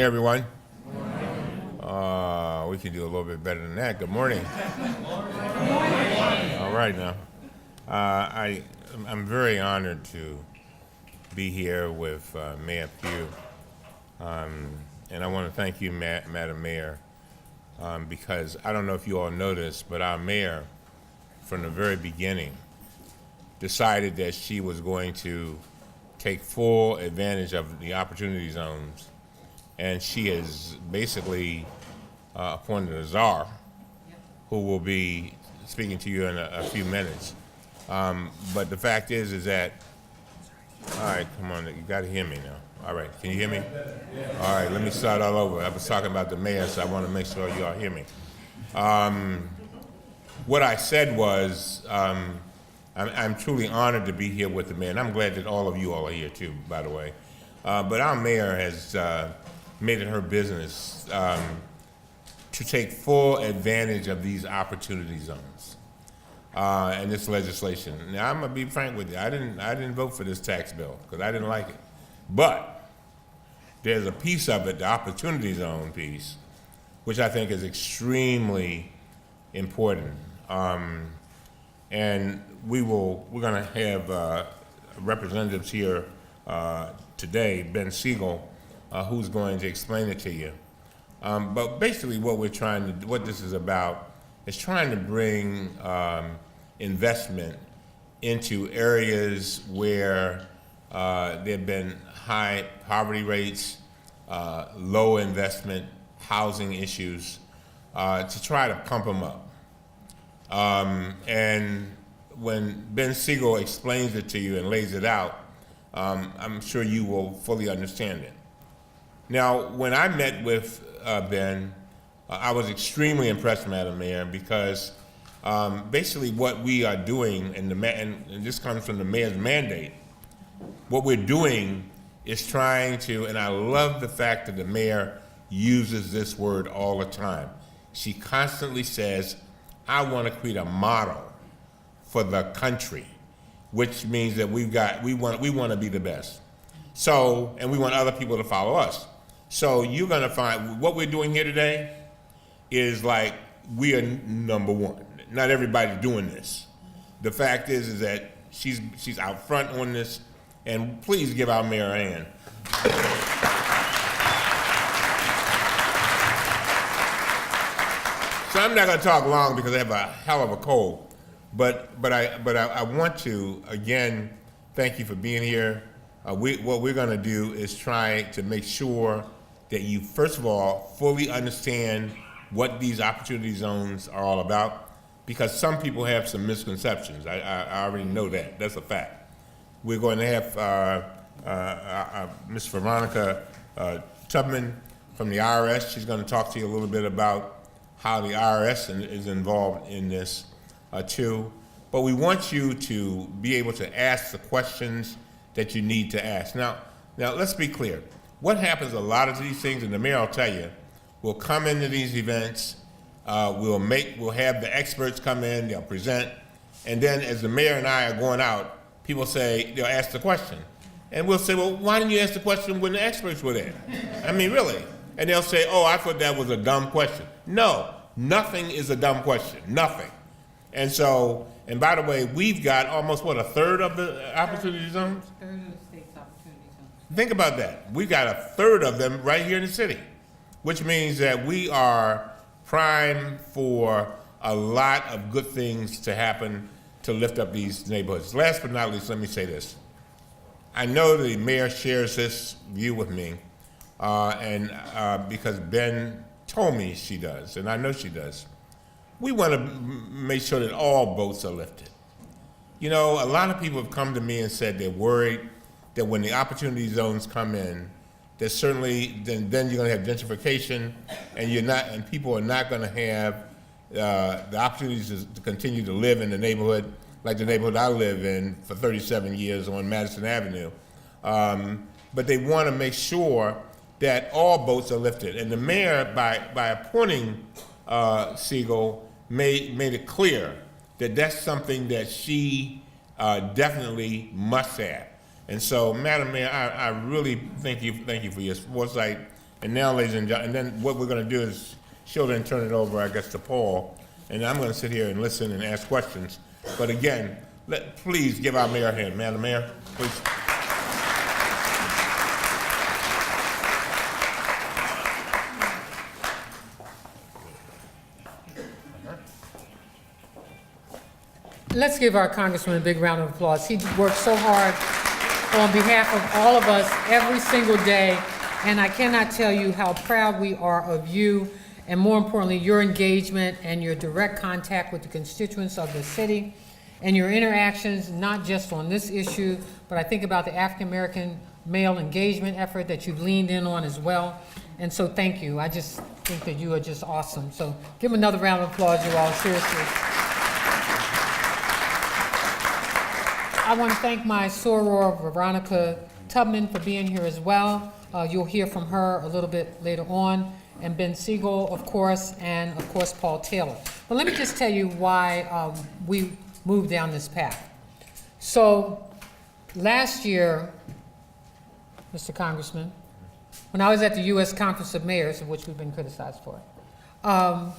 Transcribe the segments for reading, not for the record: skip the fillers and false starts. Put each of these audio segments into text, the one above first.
everyone. We can do a little bit better than that. Good morning. All right now. I'm very honored to be here with Mayor Pugh. And I want to thank you, Madam Mayor, because I don't know if you all noticed, but our mayor, from the very beginning, decided that she was going to take full advantage of the opportunity zones, and she has basically appointed a czar who will be speaking to you in a few minutes. But the fact is that, all right, come on, you got to hear me now. All right, can you hear me? All right, let me start all over. I was talking about the mayor, so I want to make sure you all hear me. What I said was, I'm truly honored to be here with the mayor, and I'm glad that all of you all are here too, by the way. But our mayor has made it her business to take full advantage of these opportunity zones and this legislation. Now, I'm gonna be frank with you. I didn't vote for this tax bill because I didn't like it. But there's a piece of it, the opportunity zone piece, which I think is extremely important. And we're going to have representatives here today, Ben Siegel, who's going to explain it to you. But basically what this is about is trying to bring investment into areas where there have been high poverty rates, low investment, housing issues, to try to pump them up. And when Ben Siegel explains it to you and lays it out, I'm sure you will fully understand it. Now, when I met with Ben, I was extremely impressed, Madam Mayor, because basically what we are doing, and this comes from the mayor's mandate, what we're doing is trying to, and I love the fact that the mayor uses this word all the time. She constantly says, I want to create a model for the country, which means that we want to be the best. So, and we want other people to follow us. So you're going to find, what we're doing here today is like, we are number one. Not everybody's doing this. The fact is that she's out front on this, and please give our mayor a hand. So I'm not going to talk long because I have a hell of a cold, but I want to again thank you for being here. What we're going to do is try to make sure that you first of all fully understand what these opportunity zones are all about, because some people have some misconceptions. I already know that. That's a fact. We're going to have Ms. Veronica Tubman from the IRS. She's going to talk to you a little bit about how the IRS is involved in this too. But we want you to be able to ask the questions that you need to ask. Now let's be clear. What happens a lot of these things, and the mayor will tell you, we'll come into these events, we'll have the experts come in, they'll present, and then as the mayor and I are going out, people say, they'll ask the question. And we'll say, well, why didn't you ask the question when the experts were there? I mean, really. And they'll say, oh, I thought that was a dumb question. No, nothing is a dumb question, nothing. And so, and by the way, we've got almost, what, a third of the opportunity zones? A third of the state's opportunity zones. Think about that. We've got a third of them right here in the city, which means that we are primed for a lot of good things to happen to lift up these neighborhoods. Last but not least, let me say this. I know the mayor shares this view with me, because Ben told me she does, and I know she does. We want to make sure that all boats are lifted. You know, a lot of people have come to me and said they're worried that when the opportunity zones come in, that certainly then you're going to have gentrification, and people are not going to have the opportunities to continue to live in the neighborhood, like the neighborhood I live in for 37 years on Madison Avenue. But they want to make sure that all boats are lifted. And the mayor, by appointing Siegel, made it clear that that's something that she definitely must have. And so, Madam Mayor, I really thank you for your foresight And now, ladies and gentlemen, and then what we're gonna do is she'll then turn it over, I guess, to Paul, and I'm gonna sit here and listen and ask questions. But again, please give our mayor a hand. Madam Mayor, please. Let's give our congressman a big round of applause. He works so hard on behalf of all of us every single day, and I cannot tell you how proud we are of you, and more importantly, your engagement and your direct contact with the constituents of the city, and your interactions, not just on this issue, but I think about the African-American male engagement effort that you've leaned in on as well. And so thank you. I just think that you are just awesome. So give him another round of applause, you all, seriously. I want to thank my soror, Veronica Tubman, for being here as well. You'll hear from her a little bit later on, and Ben Siegel, of course, and of course, Paul Taylor. But let me just tell you why we moved down this path. So last year, Mr. Congressman, when I was at the U.S. Conference of Mayors, of which we've been criticized for, I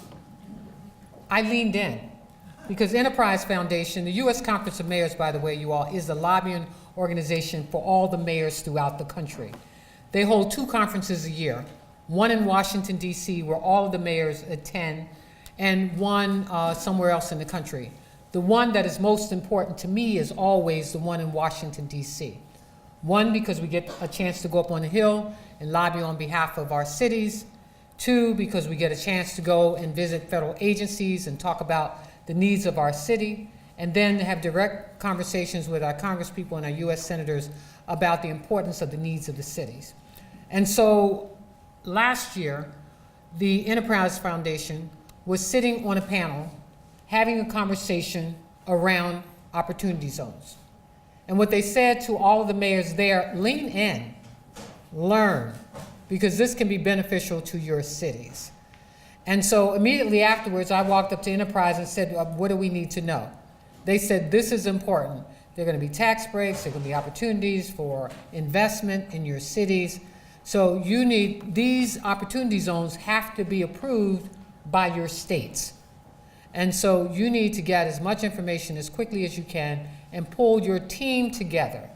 leaned in. Because Enterprise Foundation, the U.S. Conference of Mayors, by the way, you all, is the lobbying organization for all the mayors throughout the country. They hold 2 conferences a year, one in Washington, D.C., where all of the mayors attend, and one somewhere else in the country. The one that is most important to me is always the one in Washington, D.C. One, because we get a chance to go up on the Hill and lobby on behalf of our cities. 2, because we get a chance to go and visit federal agencies and talk about the needs of our city, and then have direct conversations with our congresspeople and our U.S. senators about the importance of the needs of the cities. And so last year, the Enterprise Foundation was sitting on a panel having a conversation around opportunity zones. And what they said to all of the mayors there, lean in, learn, because this can be beneficial to your cities. And so immediately afterwards, I walked up to Enterprise and said, what do we need to know? They said, this is important. There are going to be tax breaks, there are going to be opportunities for investment in your cities. So you need, these opportunity zones have to be approved by your states. And so you need to get as much information as quickly as you can and pull your team together.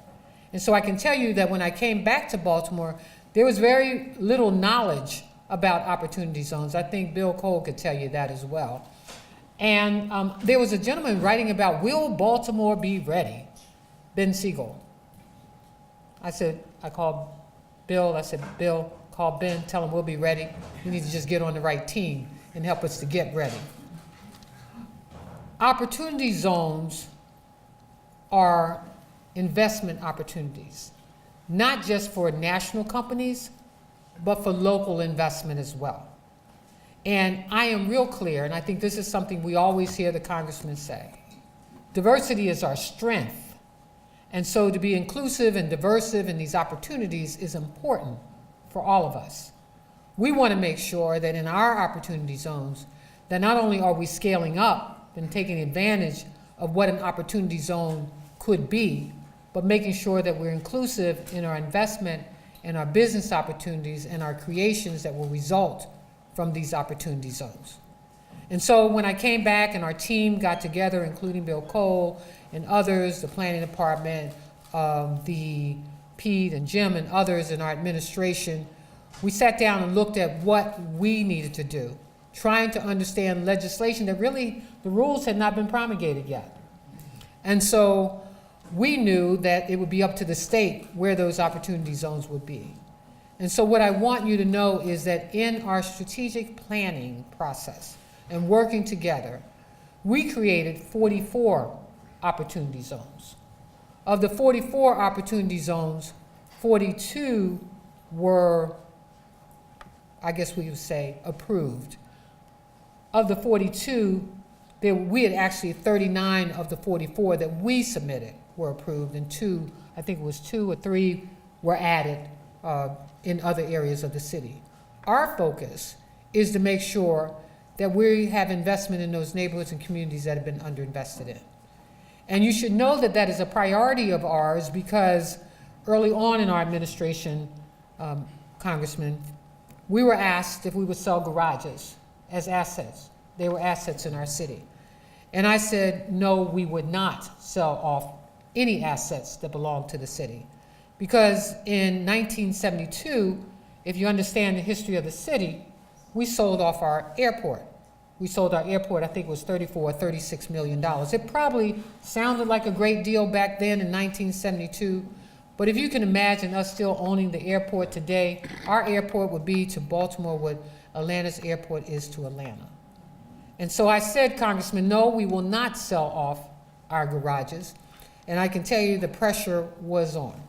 And so I can tell you that when I came back to Baltimore, there was very little knowledge about opportunity zones. I think Bill Cole could tell you that as well. And there was a gentleman writing about, will Baltimore be ready? Ben Siegel. I called Bill, I said, Bill, call Ben, tell him we'll be ready. We need to just get on the right team and help us to get ready. Opportunity zones are investment opportunities, not just for national companies, but for local investment as well. And I am real clear, and I think this is something we always hear the congressman say, diversity is our strength. And so to be inclusive and diverse in these opportunities is important for all of us. We want to make sure that in our opportunity zones, that not only are we scaling up and taking advantage of what an opportunity zone could be, but making sure that we're inclusive in our investment and our business opportunities and our creations that will result from these opportunity zones. And so when I came back and our team got together, including Bill Cole and others, the planning department, the Pete and Jim and others in our administration, we sat down and looked at what we needed to do, trying to understand legislation that really, the rules had not been promulgated yet. And so we knew that it would be up to the state where those opportunity zones would be. And so what I want you to know is that in our strategic planning process and working together, we created 44 opportunity zones. Of the 44 opportunity zones, 42 were, I guess we would say, approved. Of the 42, we had actually 39 of the 44 that we submitted were approved, and 2, I think it was 2 or 3 were added in other areas of the city. Our focus is to make sure that we have investment in those neighborhoods and communities that have been underinvested in. And you should know that that is a priority of ours because early on in our administration, Congressman, we were asked if we would sell garages as assets. They were assets in our city. And I said, no, we would not sell off any assets that belong to the city. Because in 1972, if you understand the history of the city, we sold off our airport. We sold our airport, I think it was $34 or $36 million. It probably sounded like a great deal back then in 1972, but if you can imagine us still owning the airport today, our airport would be to Baltimore what Atlanta's airport is to Atlanta. And so I said, Congressman, no, we will not sell off our garages. And I can tell you the pressure was on.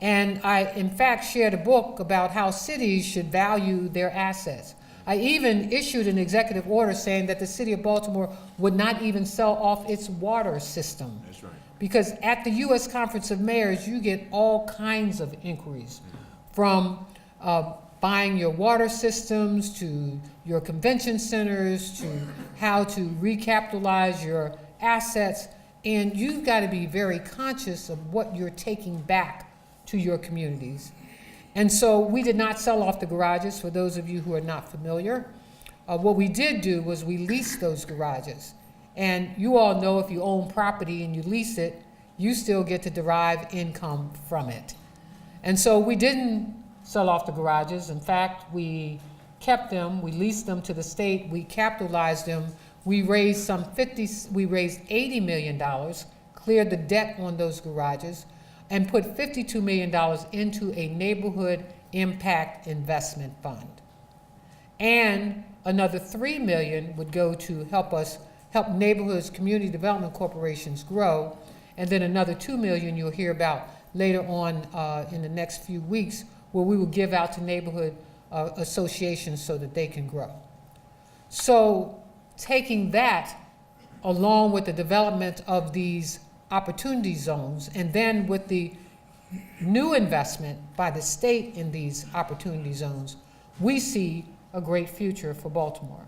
And I, in fact, shared a book about how cities should value their assets. I even issued an executive order saying that the city of Baltimore would not even sell off its water system. That's right. Because at the U.S. Conference of Mayors, you get all kinds of inquiries, from buying your water systems to your convention centers to how to recapitalize your assets. And you've got to be very conscious of what you're taking back to your communities. And so we did not sell off the garages, for those of you who are not familiar. What we did do was we leased those garages. And you all know if you own property and you lease it, you still get to derive income from it. And so we didn't sell off the garages. In fact, we kept them, we leased them to the state, we capitalized them. We raised $80 million, cleared the debt on those garages, and put $52 million into a neighborhood impact investment fund. And another $3 million would go to help neighborhoods, community development corporations grow. And then another $2 million you'll hear about later on in the next few weeks, where we will give out to neighborhood associations so that they can grow. So taking that along with the development of these opportunity zones, and then with the new investment by the state in these opportunity zones, we see a great future for Baltimore,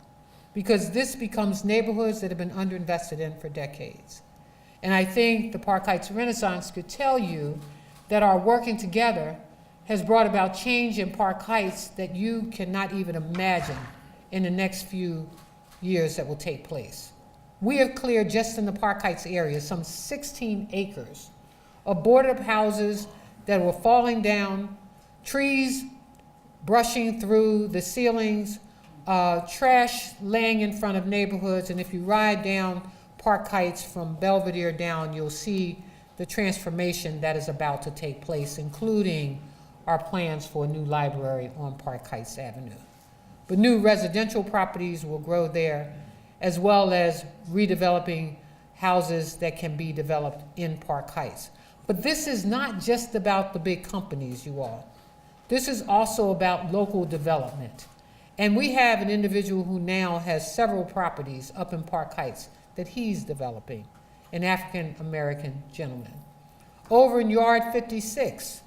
because this becomes neighborhoods that have been underinvested in for decades. And I think the Park Heights Renaissance could tell you that our working together has brought about change in Park Heights that you cannot even imagine in the next few years that will take place. We have cleared, just in the Park Heights area, some 16 acres of boarded up houses that were falling down, trees brushing through the ceilings, trash laying in front of neighborhoods. And if you ride down Park Heights from Belvedere down, you'll see the transformation that is about to take place, including our plans for a new library on Park Heights Avenue. But new residential properties will grow there, as well as redeveloping houses that can be developed in Park Heights. But this is not just about the big companies, you all. This is also about local development. And we have an individual who now has several properties up in Park Heights that he's developing, an African-American gentleman. Over in Yard 56,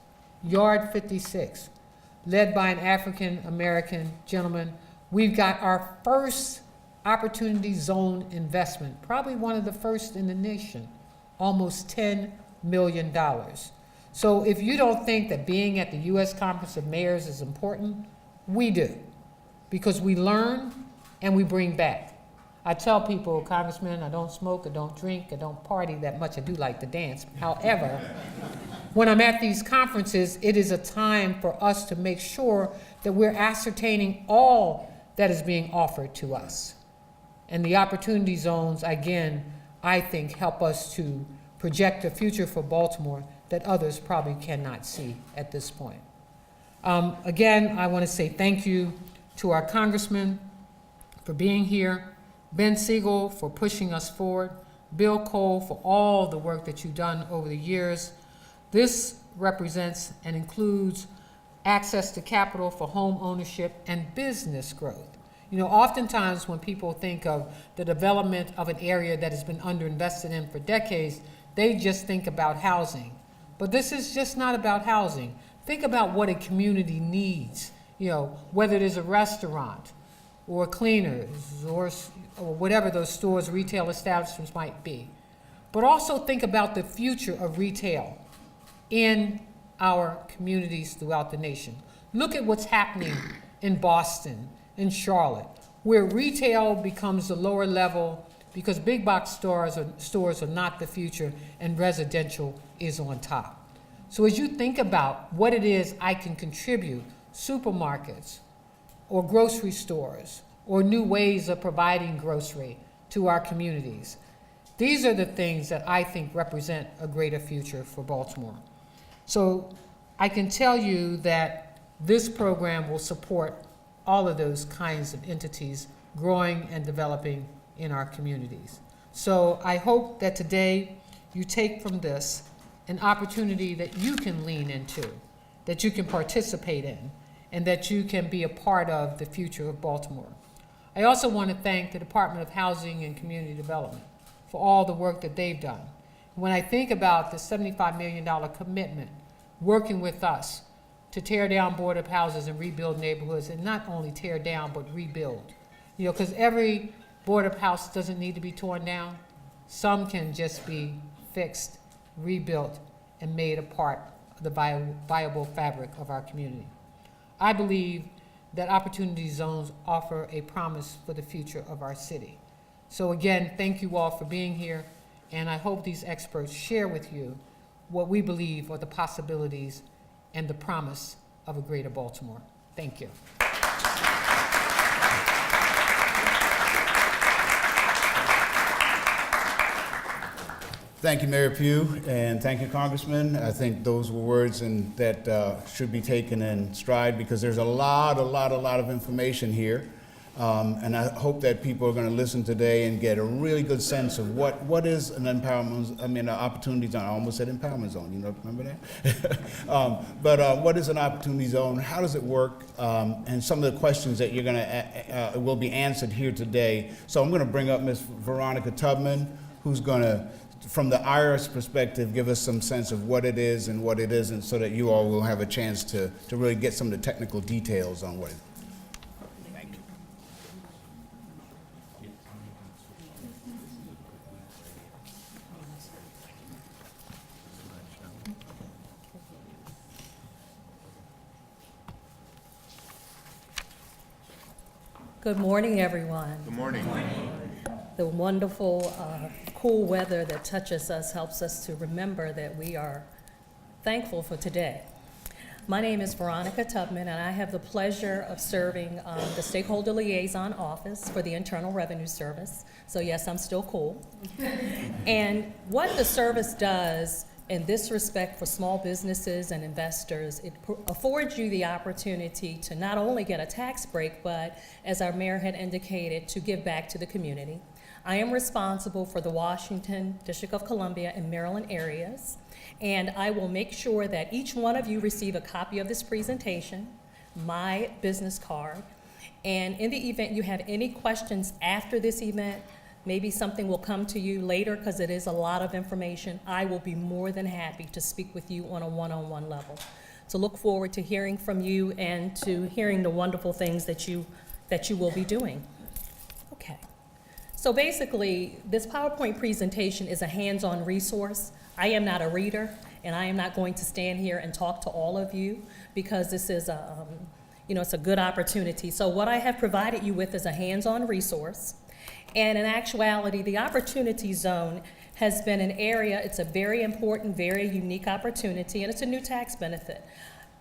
led by an African-American gentleman, we've got our first opportunity zone investment, probably one of the first in the nation, almost $10 million. So if you don't think that being at the U.S. Conference of Mayors is important, we do, because we learn and we bring back. I tell people, Congressman, I don't smoke, I don't drink, I don't party that much. I do like to dance. However, when I'm at these conferences, it is a time for us to make sure that we're ascertaining all that is being offered to us. And the opportunity zones, again, I think help us to project a future for Baltimore that others probably cannot see at this point. Again, I want to say thank you to our congressman for being here, Ben Siegel for pushing us forward, Bill Cole for all the work that you've done over the years. This represents and includes access to capital for home ownership and business growth. You know, oftentimes when people think of the development of an area that has been underinvested in for decades, they just think about housing. But this is just not about housing. Think about what a community needs, you know, whether it is a restaurant or cleaners or whatever those stores, retail establishments might be. But also think about the future of retail in our communities throughout the nation. Look at what's happening in Boston, in Charlotte, where retail becomes the lower level because big box stores are not the future and residential is on top. So as you think about what it is I can contribute, supermarkets or grocery stores or new ways of providing grocery to our communities, these are the things that I think represent a greater future for Baltimore. So I can tell you that this program will support all of those kinds of entities growing and developing in our communities. So I hope that today you take from this an opportunity that you can lean into, that you can participate in, and that you can be a part of the future of Baltimore. I also want to thank the Department of Housing and Community Development for all the work that they've done. When I think about the $75 million commitment working with us to tear down Board of Houses and rebuild neighborhoods, and not only tear down, but rebuild. You know, because every Board of House doesn't need to be torn down. Some can just be fixed, rebuilt, and made a part of the viable fabric of our community. I believe that opportunity zones offer a promise for the future of our city. So again, thank you all for being here, and I hope these experts share with you what we believe are the possibilities and the promise of a greater Baltimore. Thank you. Thank you, Mayor Pugh, and thank you, Congressman. I think those were words that should be taken in stride because there's a lot of information here. And I hope that people are going to listen today and get a really good sense of what is an empowerment, an opportunity zone. I almost said empowerment zone, you know, remember that? What is an opportunity zone? How does it work? And some of the questions that you're going to, will be answered here today. So I'm going to bring up Ms. Veronica Tubman, who's going to, from the IRS perspective, give us some sense of what it is and what it isn't so that you all will have a chance to really get some of the technical details on what it is. Good morning, everyone. Good morning. The wonderful, cool weather that touches us helps us to remember that we are thankful for today. My name is Veronica Tubman, and I have the pleasure of serving the Stakeholder Liaison Office for the Internal Revenue Service. So yes, I'm still cool. And what the service does in this respect for small businesses and investors, it affords you the opportunity to not only get a tax break, but as our mayor had indicated, to give back to the community. I am responsible for the Washington, District of Columbia, and Maryland areas, and I will make sure that each one of you receive a copy of this presentation, my business card, and in the event you have any questions after this event, maybe something will come to you later because it is a lot of information, I will be more than happy to speak with you on a one-on-one level. So look forward to hearing from you and to hearing the wonderful things that you will be doing. Okay. So basically, this PowerPoint presentation is a hands-on resource. I am not a reader, and I am not going to stand here and talk to all of you because this is it's a good opportunity. So what I have provided you with is a hands-on resource. And in actuality, the Opportunity Zone has been an area, it's a very important, very unique opportunity, and it's a new tax benefit.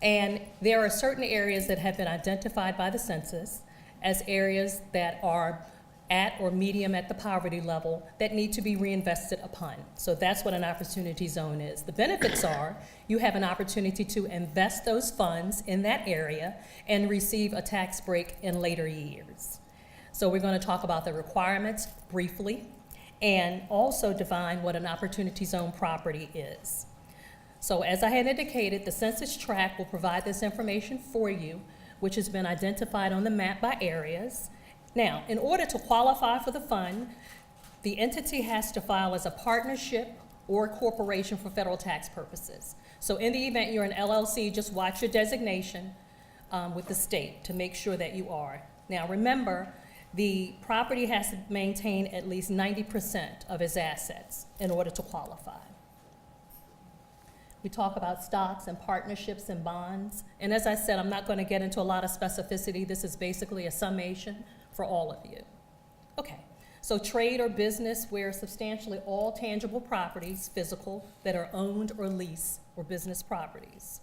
And there are certain areas that have been identified by the census as areas that are at or medium at the poverty level that need to be reinvested upon. So that's what an Opportunity Zone is. The benefits are you have an opportunity to invest those funds in that area and receive a tax break in later years. So we're going to talk about the requirements briefly and also define what an Opportunity Zone property is. So as I had indicated, the census tract will provide this information for you, which has been identified on the map by areas. Now, in order to qualify for the fund, the entity has to file as a partnership or a corporation for federal tax purposes. So in the event you're an LLC, just watch your designation with the state to make sure that you are. Now remember, the property has to maintain at least 90% of its assets in order to qualify. We talk about stocks and partnerships and bonds. And as I said, I'm not going to get into a lot of specificity. This is basically a summation for all of you. Okay, so trade or business where substantially all tangible properties, physical, that are owned or leased or business properties.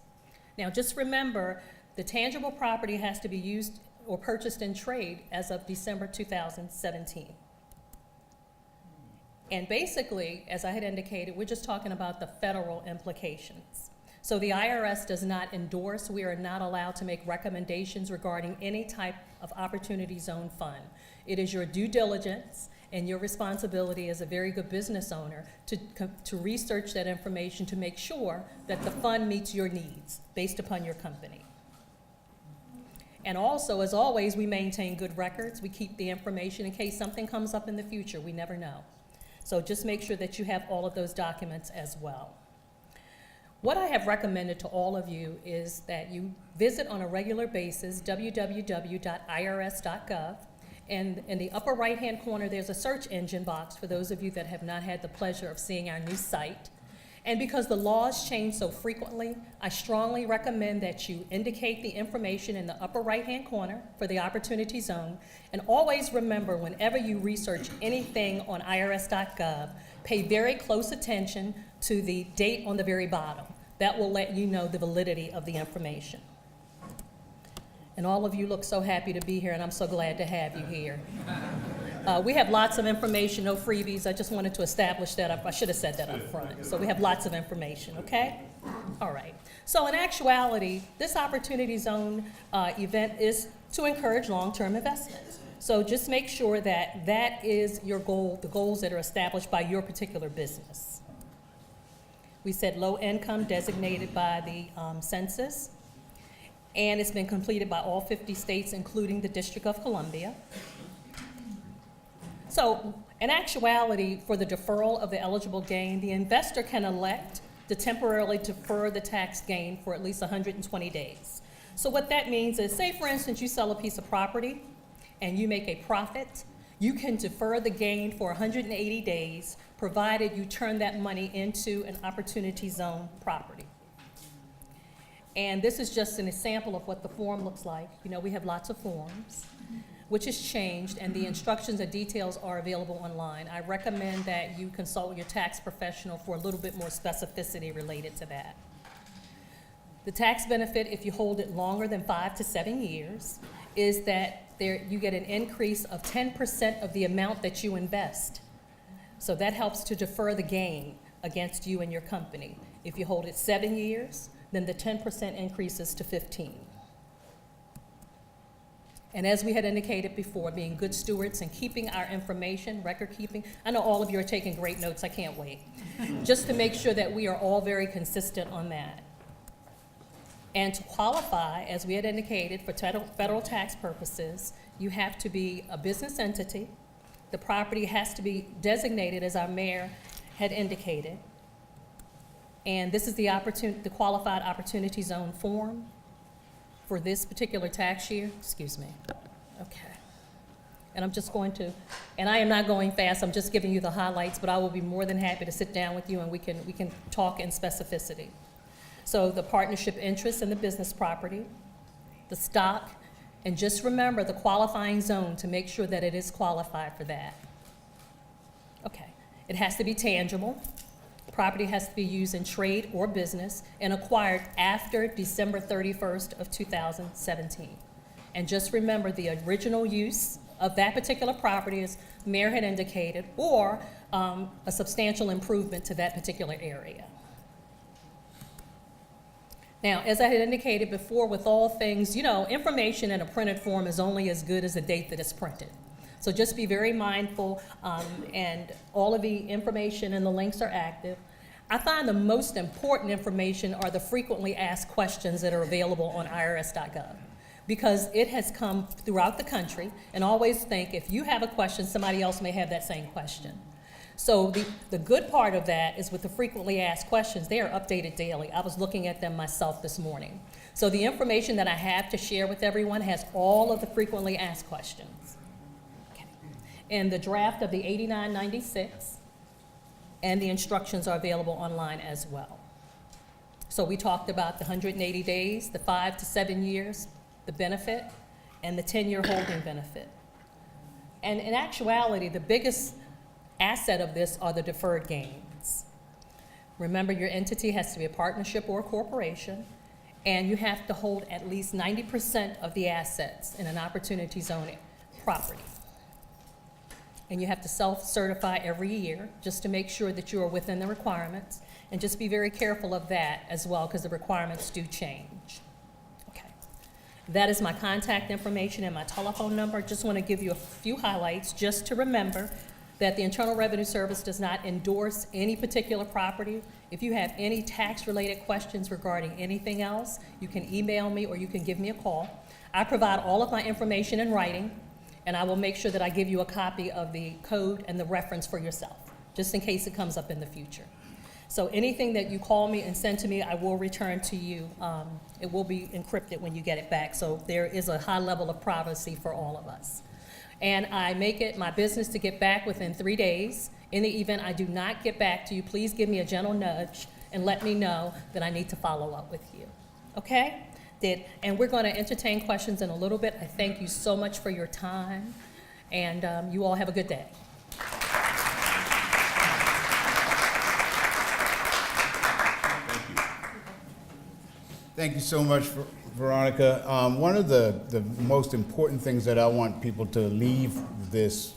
Now just remember, the tangible property has to be used or purchased in trade as of December 2017. And basically, as I had indicated, we're just talking about the federal implications. So the IRS does not endorse, we are not allowed to make recommendations regarding any type of Opportunity Zone fund. It is your due diligence and your responsibility as a very good business owner to research that information to make sure that the fund meets your needs based upon your company. And also, as always, we maintain good records. We keep the information in case something comes up in the future. We never know. So just make sure that you have all of those documents as well. What I have recommended to all of you is that you visit on a regular basis www.irs.gov, and in the upper right-hand corner there's a search engine box for those of you that have not had the pleasure of seeing our new site. And because the laws change so frequently, I strongly recommend that you indicate the information in the upper right-hand corner for the Opportunity Zone. And always remember, whenever you research anything on irs.gov, pay very close attention to the date on the very bottom. That will let you know the validity of the information. And all of you look so happy to be here, and I'm so glad to have you here. We have lots of information, no freebies. I just wanted to establish that. I should have said that up front. So we have lots of information, okay? All right. So in actuality, this Opportunity Zone event is to encourage long-term investments. So just make sure that that is your goal, the goals that are established by your particular business. We said low income designated by the census, and it's been completed by all 50 states, including the District of Columbia. So in actuality, for the deferral of the eligible gain, the investor can elect to temporarily defer the tax gain for at least 120 days. So what that means is, say for instance, you sell a piece of property and you make a profit, you can defer the gain for 180 days, provided you turn that money into an Opportunity Zone property. And this is just an example of what the form looks like. You know, we have lots of forms, which has changed, and the instructions and details are available online. I recommend that you consult with your tax professional for a little bit more specificity related to that. The tax benefit, if you hold it longer than 5 to 7 years, is that you get an increase of 10% of the amount that you invest. So that helps to defer the gain against you and your company. If you hold it 7 years, then the 10% increases to 15. And as we had indicated before, being good stewards and keeping our information, record keeping. I know all of you are taking great notes, I can't wait. Just to make sure that we are all very consistent on that. And to qualify, as we had indicated, for federal tax purposes, you have to be a business entity. The property has to be designated, as our mayor had indicated. And this is the qualified Opportunity Zone form for this particular tax year. Excuse me. Okay. And I'm just going to, and I am not going fast, I'm just giving you the highlights, but I will be more than happy to sit down with you and we can talk in specificity. So the partnership interest in the business property, the stock, and just remember the qualifying zone to make sure that it is qualified for that. Okay. It has to be tangible. Property has to be used in trade or business and acquired after December 31st of 2017. And just remember the original use of that particular property, as Mayor had indicated, or a substantial improvement to that particular area. Now, as I had indicated before, with all things, you know, information in a printed form is only as good as the date that it's printed. So just be very mindful, and all of the information and the links are active. I find the most important information are the frequently asked questions that are available on irs.gov, because it has come throughout the country, and always think if you have a question, somebody else may have that same question. So the good part of that is with the frequently asked questions, they are updated daily. I was looking at them myself this morning. So the information that I have to share with everyone has all of the frequently asked questions. Okay. And the draft of the 8996 and the instructions are available online as well. So we talked about the 180 days, the 5 to 7 years, the benefit, and the 10-year holding benefit. And in actuality, the biggest asset of this are the deferred gains. Remember, your entity has to be a partnership or a corporation, and you have to hold at least 90% of the assets in an opportunity zone property. And you have to self-certify every year just to make sure that you are within the requirements, and just be very careful of that as well, because the requirements do change. Okay. That is my contact information and my telephone number. Just want to give you a few highlights just to remember that the Internal Revenue Service does not endorse any particular property. If you have any tax-related questions regarding anything else, you can email me or you can give me a call. I provide all of my information in writing, and I will make sure that I give you a copy of the code and the reference for yourself, just in case it comes up in the future. So anything that you call me and send to me, I will return to you. It will be encrypted when you get it back, so there is a high level of privacy for all of us. And I make it my business to get back within 3 days. In the event I do not get back to you, please give me a gentle nudge and let me know that I need to follow up with you. Okay? And we're going to entertain questions in a little bit. I thank you so much for your time, and you all have a good day. Thank you so much, Veronica. One of the most important things that I want people to leave this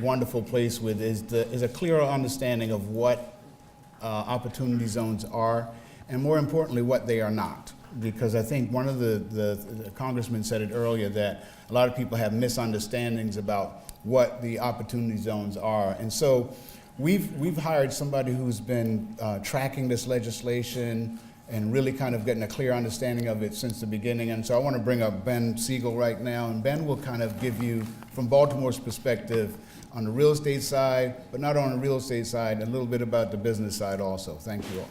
wonderful place with is a clearer understanding of what opportunity zones are, and more importantly, what they are not. Because I think one of the congressmen said it earlier, that a lot of people have misunderstandings about what the opportunity zones are. And so we've hired somebody who's been tracking this legislation and really kind of getting a clear understanding of it since the beginning. And so I want to bring up Ben Siegel right now, and Ben will kind of give you, from Baltimore's perspective, on the real estate side, but not on the real estate side, a little bit about the business side also. Thank you all.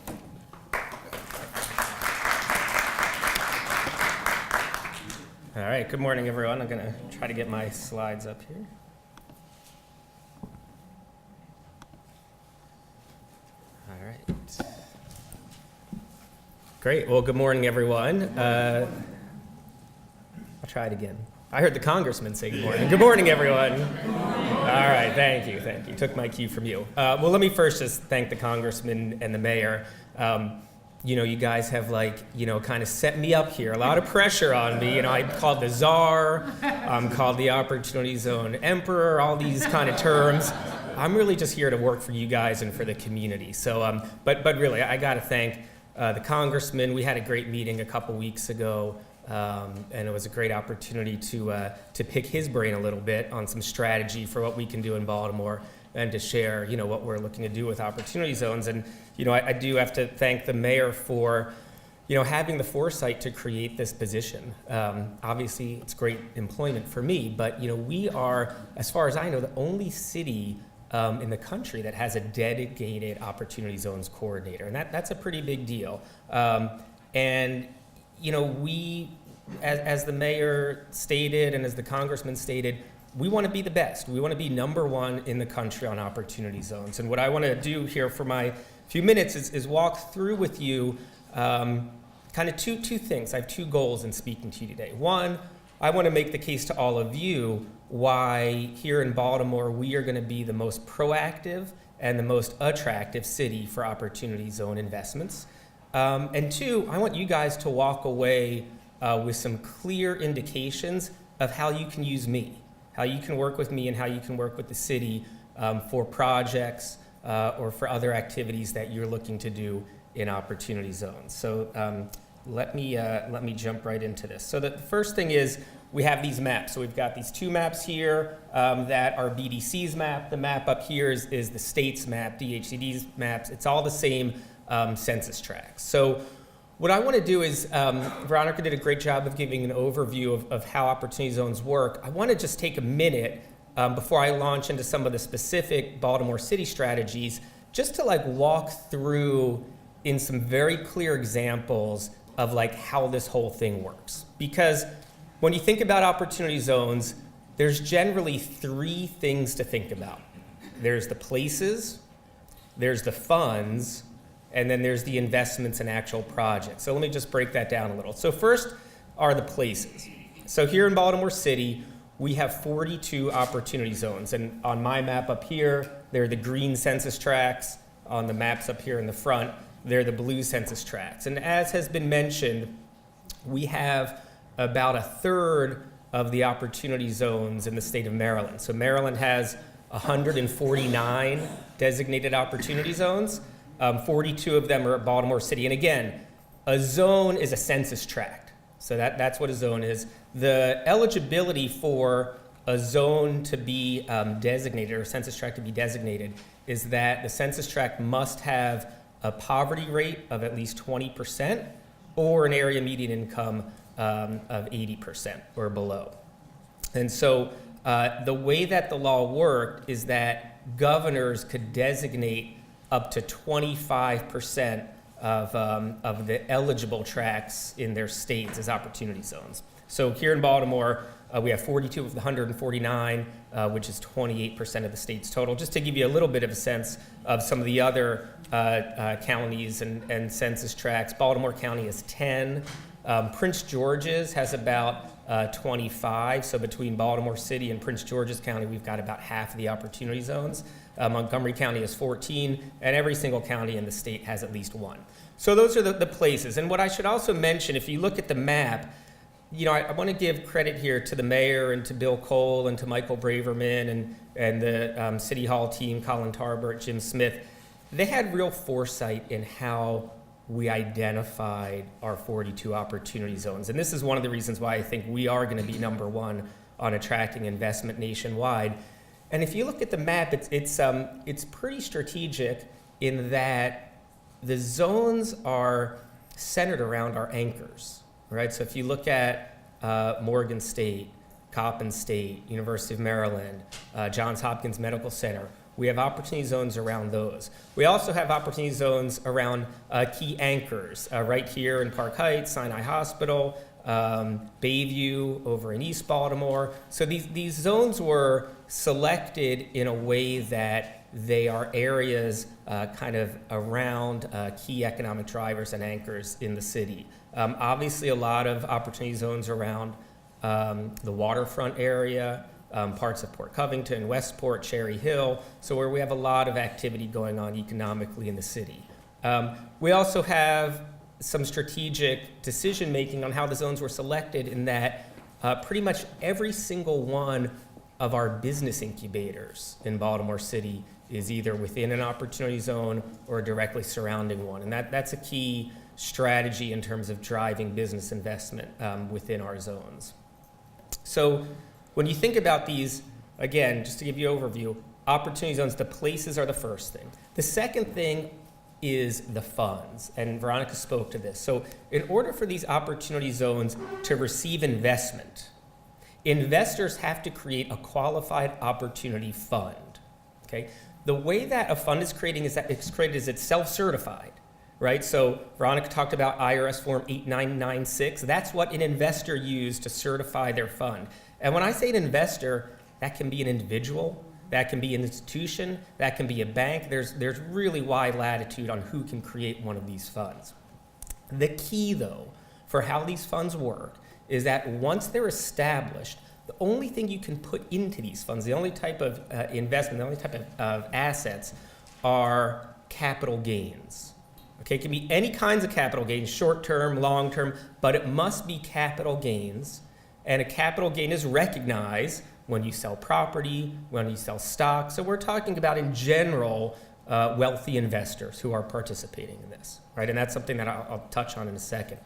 All right, good morning, everyone. I'm going to try to get my slides up here. All right. Great. Well, good morning, everyone. I'll try it again. I heard the congressman say good morning. Good morning, everyone. All right, thank you, thank you. Took my cue from you. Well, let me first just thank the congressman and the mayor. You know, you guys have kind of set me up here. A lot of pressure on me. You know, I'm called the czar. I'm called the Opportunity Zone Emperor, all these kind of terms. I'm really just here to work for you guys and for the community. So, but really, I got to thank the congressman. We had a great meeting a couple weeks ago, and it was a great opportunity to pick his brain a little bit on some strategy for what we can do in Baltimore, and to share, you know, what we're looking to do with opportunity zones. And, you know, I do have to thank the mayor for, you know, having the foresight to create this position. Obviously, it's great employment for me, but, you know, we are, as far as I know, the only city in the country that has a dedicated opportunity zones coordinator, and that's a pretty big deal. And, you know, we, as the mayor stated and as the congressman stated, we want to be the best. We want to be #1 in the country on opportunity zones. And what I want to do here for my few minutes is walk through with you kind of two things. I have two goals in speaking to you today. One, I want to make the case to all of you why here in Baltimore we are going to be the most proactive and the most attractive city for opportunity zone investments. And two, I want you guys to walk away with some clear indications of how you can use me, how you can work with me and how you can work with the city for projects or for other activities that you're looking to do in opportunity zones. So let me jump right into this. So the first thing is we have these maps. So we've got these two maps here that are BDC's map. The map up here is the state's map, DHCD's maps. It's all the same census tracts. So what I want to do is, Veronica did a great job of giving an overview of how opportunity zones work. I want to just take a minute before I launch into some of the specific Baltimore City strategies, just to walk through in some very clear examples of how this whole thing works. Because when you think about opportunity zones, there's generally three things to think about. There's the places, there's the funds, and then there's the investments and actual projects. So let me just break that down a little. So first are the places. So here in Baltimore City, we have 42 opportunity zones. And on my map up here, they're the green census tracts. On the maps up here in the front, they're the blue census tracts. And as has been mentioned, we have about a third of the opportunity zones in the state of Maryland. So Maryland has 149 designated opportunity zones. 42 of them are at Baltimore City. And again, a zone is a census tract. So that's what a zone is. The eligibility for a zone to be designated, or a census tract to be designated, is that the census tract must have a poverty rate of at least 20% or an area median income of 80% or below. And so the way that the law worked is that governors could designate up to 25% of the eligible tracts in their states as opportunity zones. So here in Baltimore, we have 42 of the 149, which is 28% of the state's total. Just to give you a little bit of a sense of some of the other counties and census tracts, Baltimore County has 10. Prince George's has about 25. So between Baltimore City and Prince George's County, we've got about half of the opportunity zones. Montgomery County has 14, and every single county in the state has at least one. So those are the places. And what I should also mention, if you look at the map, you know, I want to give credit here to the mayor and to Bill Cole and to Michael Braverman and the City Hall team, Colin Tarbert, Jim Smith. They had real foresight in how we identified our 42 opportunity zones. And this is one of the reasons why I think we are going to be number one on attracting investment nationwide. And if you look at the map, it's pretty strategic in that the zones are centered around our anchors. Right, so if you look at Morgan State, Coppin State, University of Maryland, Johns Hopkins Medical Center, we have opportunity zones around those. We also have opportunity zones around key anchors, right here in Park Heights, Sinai Hospital, Bayview over in East Baltimore. So these zones were selected in a way that they are areas kind of around key economic drivers and anchors in the city. Obviously, a lot of opportunity zones around the waterfront area, parts of Port Covington, Westport, Cherry Hill, so where we have a lot of activity going on economically in the city. We also have some strategic decision-making on how the zones were selected in that pretty much every single one of our business incubators in Baltimore City is either within an opportunity zone or directly surrounding one. And that's a key strategy in terms of driving business investment within our zones. So when you think about these, again, just to give you an overview, opportunity zones, the places are the first thing. The second thing is the funds, and Veronica spoke to this. So in order for these opportunity zones to receive investment, investors have to create a qualified opportunity fund, okay? The way that a fund is created is it's self-certified, right? So Veronica talked about IRS Form 8996. That's what an investor used to certify their fund. And when I say an investor, that can be an individual, that can be an institution, that can be a bank. There's really wide latitude on who can create one of these funds. The key, though, for how these funds work is that once they're established, the only thing you can put into these funds, the only type of investment, the only type of assets are capital gains. Okay, it can be any kinds of capital gains, short-term, long-term, but it must be capital gains. And a capital gain is recognized when you sell property, when you sell stock. So we're talking about, in general, wealthy investors who are participating in this, right? And that's something that I'll touch on in a second.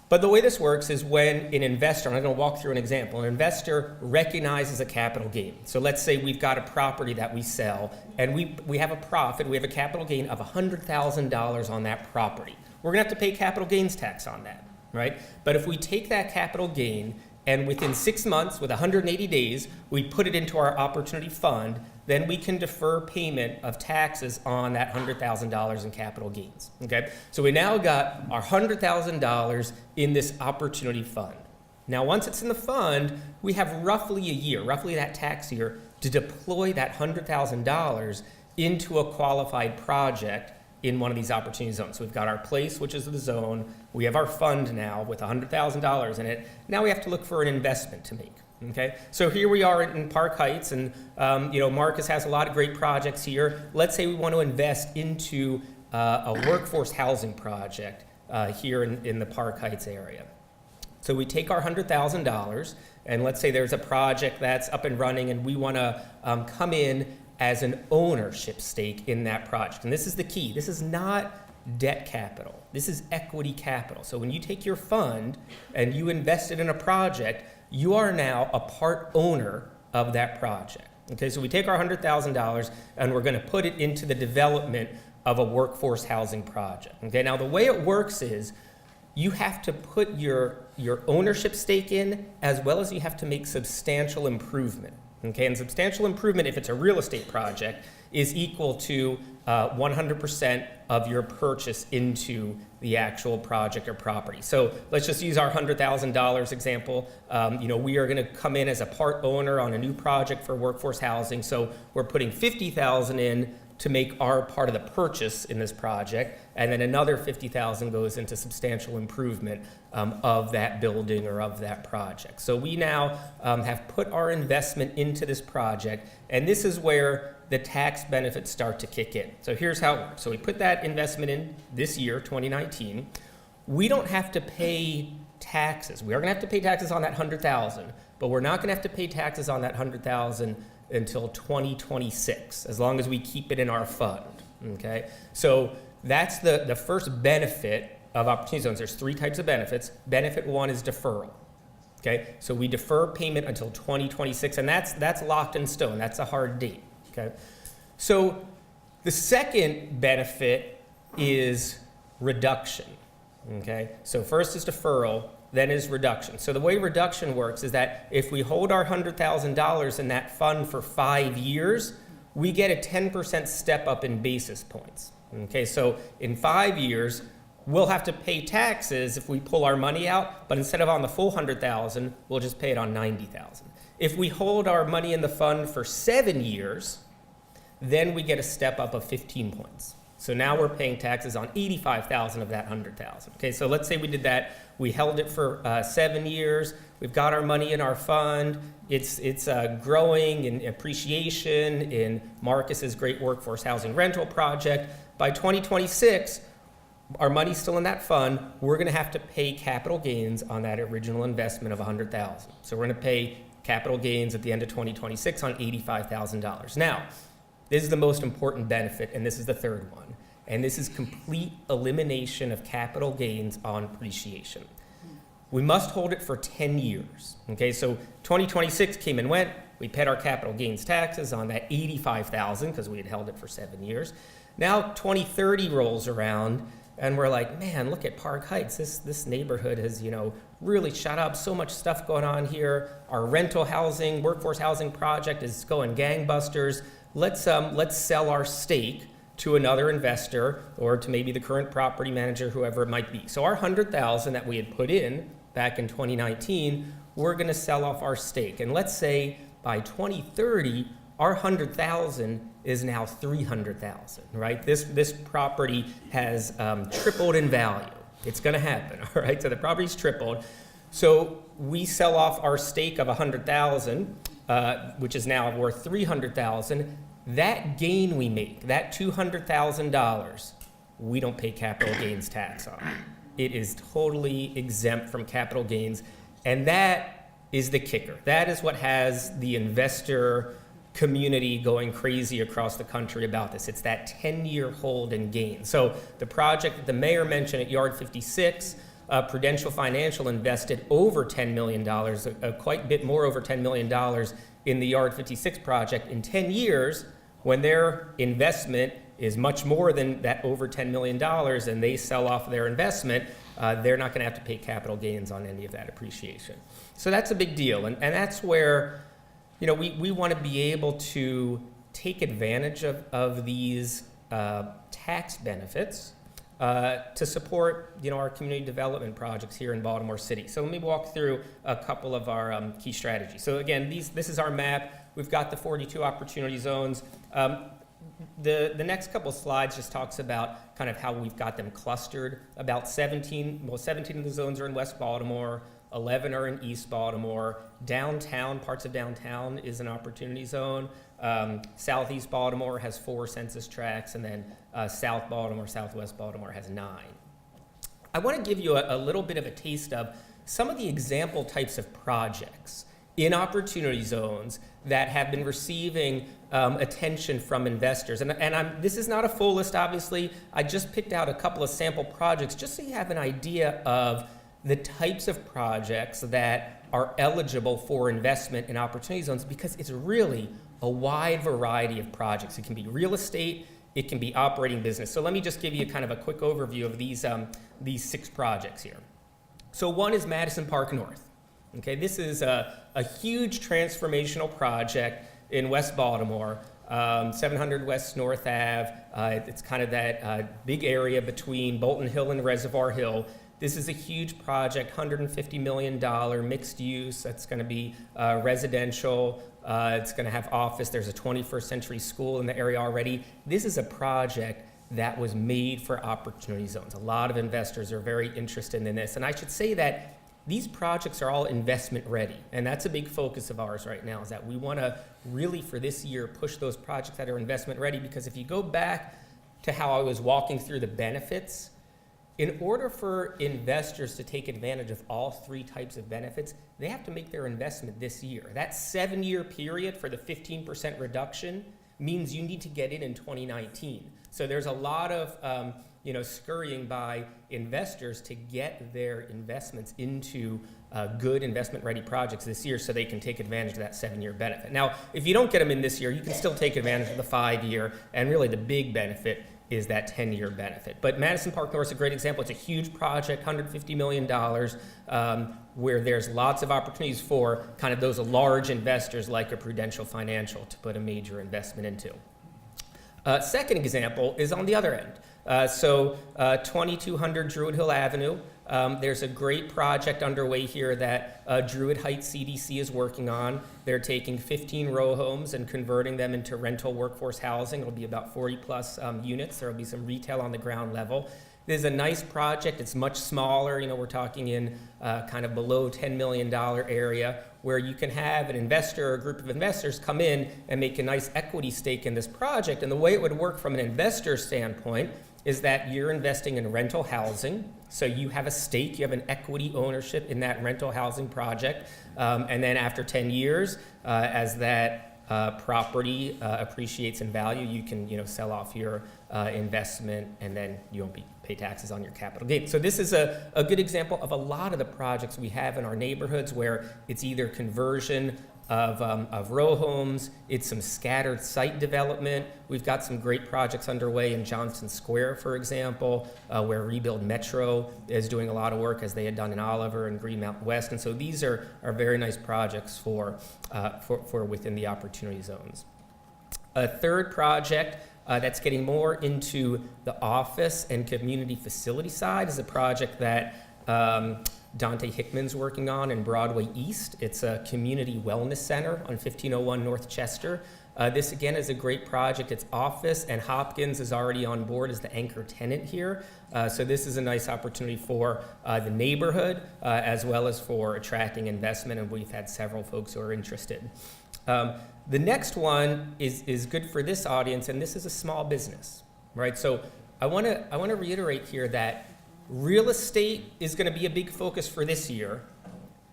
But the way this works is when an investor, and I'm going to walk through an example, an investor recognizes a capital gain. So let's say we've got a property that we sell, and we have a profit, we have a capital gain of $100,000 on that property. We're going to have to pay capital gains tax on that, right? But if we take that capital gain, and within 6 months, with 180 days, we put it into our opportunity fund, then we can defer payment of taxes on that $100,000 in capital gains, okay? So we now got our $100,000 in this opportunity fund. Now, once it's in the fund, we have roughly a year, roughly that tax year, to deploy that $100,000 into a qualified project in one of these opportunity zones. So we've got our place, which is the zone. We have our fund now with $100,000 in it. Now we have to look for an investment to make. Okay, so here we are in Park Heights, and Marcus has a lot of great projects here. Let's say we want to invest into a workforce housing project here in the Park Heights area. So we take our $100,000, and let's say there's a project that's up and running, and we want to come in as an ownership stake in that project. And this is the key. This is not debt capital. This is equity capital. So when you take your fund and you invest it in a project, you are now a part owner of that project. Okay, so we take our $100,000 and we're going to put it into the development of a workforce housing project. Okay, now the way it works is you have to put your ownership stake in, as well as you have to make substantial improvement. Okay, and substantial improvement, if it's a real estate project, is equal to 100% of your purchase into the actual project or property. So let's just use our $100,000 example. We are going to come in as a part owner on a new project for workforce housing. So we're putting $50,000 in to make our part of the purchase in this project, and then another $50,000 goes into substantial improvement of that building or of that project. So we now have put our investment into this project, and this is where the tax benefits start to kick in. So here's how it works. So we put that investment in this year, 2019. We don't have to pay taxes. We are gonna have to pay taxes on that $100,000, but we're not gonna have to pay taxes on that $100,000 until 2026, as long as we keep it in our fund, okay? So that's the first benefit of Opportunity Zones. There's 3 types of benefits. Benefit 1 is deferral, okay? So we defer payment until 2026, and that's locked in stone. That's a hard date, okay? So the second benefit is reduction, okay? So first is deferral, then is reduction. So the way reduction works is that if we hold our $100,000 in that fund for 5 years, we get a 10% step up in basis points. Okay, so in 5 years, we'll have to pay taxes if we pull our money out, but instead of on the full $100,000, we'll just pay it on $90,000. If we hold our money in the fund for 7 years, then we get a step up of 15 points. So now we're paying taxes on $85,000 of that $100,000. Okay, so let's say we did that. We held it for 7 years. We've got our money in our fund. It's growing in appreciation in Marcus's great workforce housing rental project. By 2026, our money's still in that fund. We're going to have to pay capital gains on that original investment of $100,000. So we're going to pay capital gains at the end of 2026 on $85,000. Now, this is the most important benefit, and this is the third one. And this is complete elimination of capital gains on appreciation. We must hold it for 10 years. Okay, so 2026 came and went. We paid our capital gains taxes on that $85,000 because we had held it for 7 years. Now 2030 rolls around, and we're like, man, look at Park Heights. This neighborhood has, really shot up. So much stuff going on here. Our rental housing, workforce housing project is going gangbusters. Let's sell our stake to another investor or to maybe the current property manager, whoever it might be. So our $100,000 that we had put in back in 2019, we're going to sell off our stake. And let's say by 2030, our $100,000 is now $300,000, right? This property has tripled in value. It's going to happen, all right? So the property's tripled. So we sell off our stake of $100,000, which is now worth $300,000. That gain we make, that $200,000, we don't pay capital gains tax on. It is totally exempt from capital gains, and that is the kicker. That is what has the investor community going crazy across the country about this. It's that 10-year hold and gain. So the project that the mayor mentioned at Yard 56, Prudential Financial invested over $10 million, quite a bit more over $10 million in the Yard 56 project in 10 years. When their investment is much more than that over $10 million and they sell off their investment, they're not going to have to pay capital gains on any of that appreciation. So that's a big deal. And that's where we want to be able to take advantage of these tax benefits to support our community development projects here in Baltimore City. So let me walk through a couple of our key strategies. So again, this is our map. We've got the 42 opportunity zones. The next couple slides just talks about kind of how we've got them clustered. About 17 of the zones are in West Baltimore, 11 are in East Baltimore. Downtown, parts of downtown is an opportunity zone. Southeast Baltimore has 4 census tracts, and then South Baltimore, Southwest Baltimore has 9. I want to give you a little bit of a taste of some of the example types of projects in opportunity zones that have been receiving attention from investors. And this is not a full list, obviously. I just picked out a couple of sample projects just so you have an idea of the types of projects that are eligible for investment in opportunity zones, because it's really a wide variety of projects. It can be real estate, it can be operating business. So let me just give you kind of a quick overview of these 6 projects here. So one is Madison Park North. Okay, this is a huge transformational project in West Baltimore, 700 West North Ave. It's kind of that big area between Bolton Hill and Reservoir Hill. This is a huge project, $150 million, mixed use. That's going to be residential. It's going to have office. There's a 21st century school in the area already. This is a project that was made for opportunity zones. A lot of investors are very interested in this. And I should say that these projects are all investment ready. And that's a big focus of ours right now, is that we want to really, for this year, push those projects that are investment ready. Because if you go back to how I was walking through the benefits, in order for investors to take advantage of all 3 types of benefits, they have to make their investment this year. That 7-year period for the 15% reduction means you need to get in 2019. So there's a lot of scurrying by investors to get their investments into good investment-ready projects this year so they can take advantage of that 7-year benefit. Now, if you don't get them in this year, you can still take advantage of the 5-year, and really the big benefit is that 10-year benefit. But Madison Park North is a great example. It's a huge project, $150 million, where there's lots of opportunities for kind of those large investors like a Prudential Financial to put a major investment into. Second example is on the other end. 2200 Druid Hill Avenue. There's a great project underway here that Druid Heights CDC is working on. They're taking 15 row homes and converting them into rental workforce housing. It'll be about 40 plus units. There'll be some retail on the ground level. This is a nice project. It's much smaller. We're talking in kind of below $10 million area, where you can have an investor or a group of investors come in and make a nice equity stake in this project. And the way it would work from an investor standpoint is that you're investing in rental housing. So you have a stake, you have an equity ownership in that rental housing project. And then after 10 years, as that property appreciates in value, you can sell off your investment, and then you won't pay taxes on your capital gain. So this is a good example of a lot of the projects we have in our neighborhoods where it's either conversion of row homes, it's some scattered site development. We've got some great projects underway in Johnston Square, for example, where Rebuild Metro is doing a lot of work, as they had done in Oliver and Greenmount West. And so these are very nice projects for within the opportunity zones. A third project that's getting more into the office and community facility side is a project that Dante Hickman's working on in Broadway East. It's a community wellness center on 1501 North Chester. This again is a great project. It's office, and Hopkins is already on board as the anchor tenant here. So this is a nice opportunity for the neighborhood as well as for attracting investment, and we've had several folks who are interested. The next one is good for this audience, and this is a small business, right? So I want to reiterate here that real estate is going to be a big focus for this year,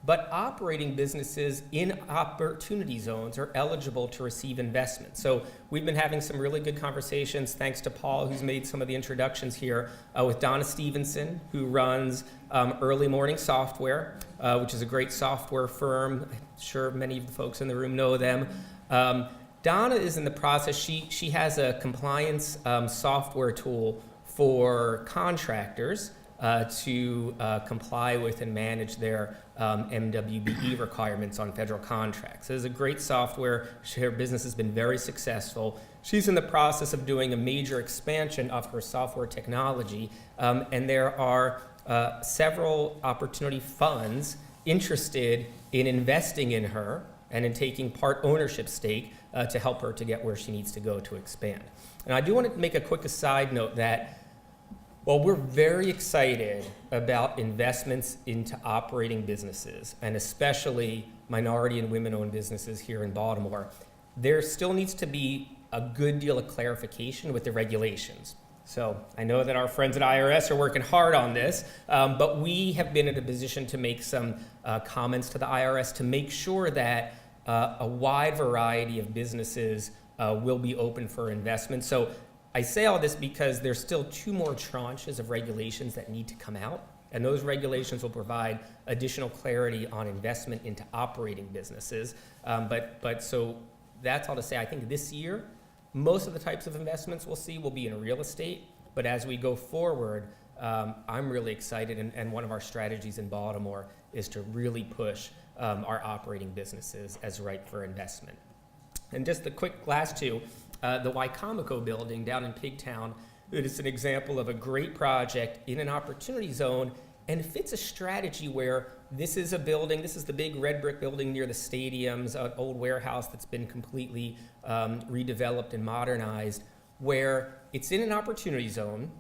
but operating businesses in opportunity zones are eligible to receive investment. So we've been having some really good conversations, thanks to Paul, who's made some of the introductions here, with Donna Stevenson, who runs Early Morning Software, which is a great software firm. I'm sure many of the folks in the room know them. Donna is in the process. She has a compliance software tool for contractors to comply with and manage their MWBE requirements on federal contracts. This is a great software. Her business has been very successful. She's in the process of doing a major expansion of her software technology, and there are several opportunity funds interested in investing in her and in taking part ownership stake to help her to get where she needs to go to expand. And I do want to make a quick aside note that while we're very excited about investments into operating businesses, and especially minority and women-owned businesses here in Baltimore, there still needs to be a good deal of clarification with the regulations. So I know that our friends at IRS are working hard on this, but we have been in a position to make some comments to the IRS to make sure that a wide variety of businesses will be open for investment. So I say all this because there's still 2 more tranches of regulations that need to come out, and those regulations will provide additional clarity on investment into operating businesses. But so that's all to say, I think this year, most of the types of investments we'll see will be in real estate, but as we go forward, I'm really excited, and one of our strategies in Baltimore is to really push our operating businesses as ripe for investment. And just the quick last 2, the Wycomico building down in Pigtown, it is an example of a great project in an opportunity zone, and fits a strategy where this is a building, this is the big red brick building near the stadiums, an old warehouse that's been completely redeveloped and modernized, where it's in an opportunity zone.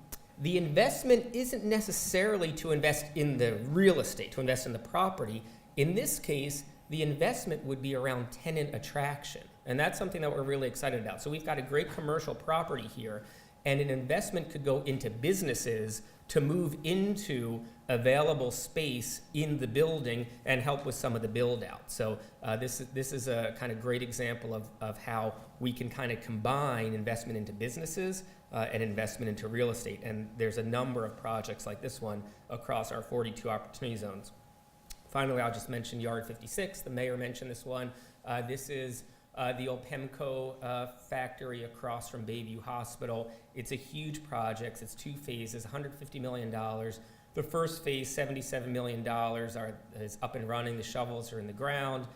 The investment isn't necessarily to invest in the real estate, to invest in the property. In this case, the investment would be around tenant attraction. And that's something that we're really excited about. So we've got a great commercial property here, and an investment could go into businesses to move into available space in the building and help with some of the build out. So this is a kind of great example of how we can kind of combine investment into businesses and investment into real estate. And there's a number of projects like this one across our 42 opportunity zones. Finally, I'll just mention Yard 56. The mayor mentioned this one. This is the old PEMCO factory across from Bayview Hospital. It's a huge project. It's 2 phases, $150 million. The first phase, $77 million, is up and running. The shovels are in the ground.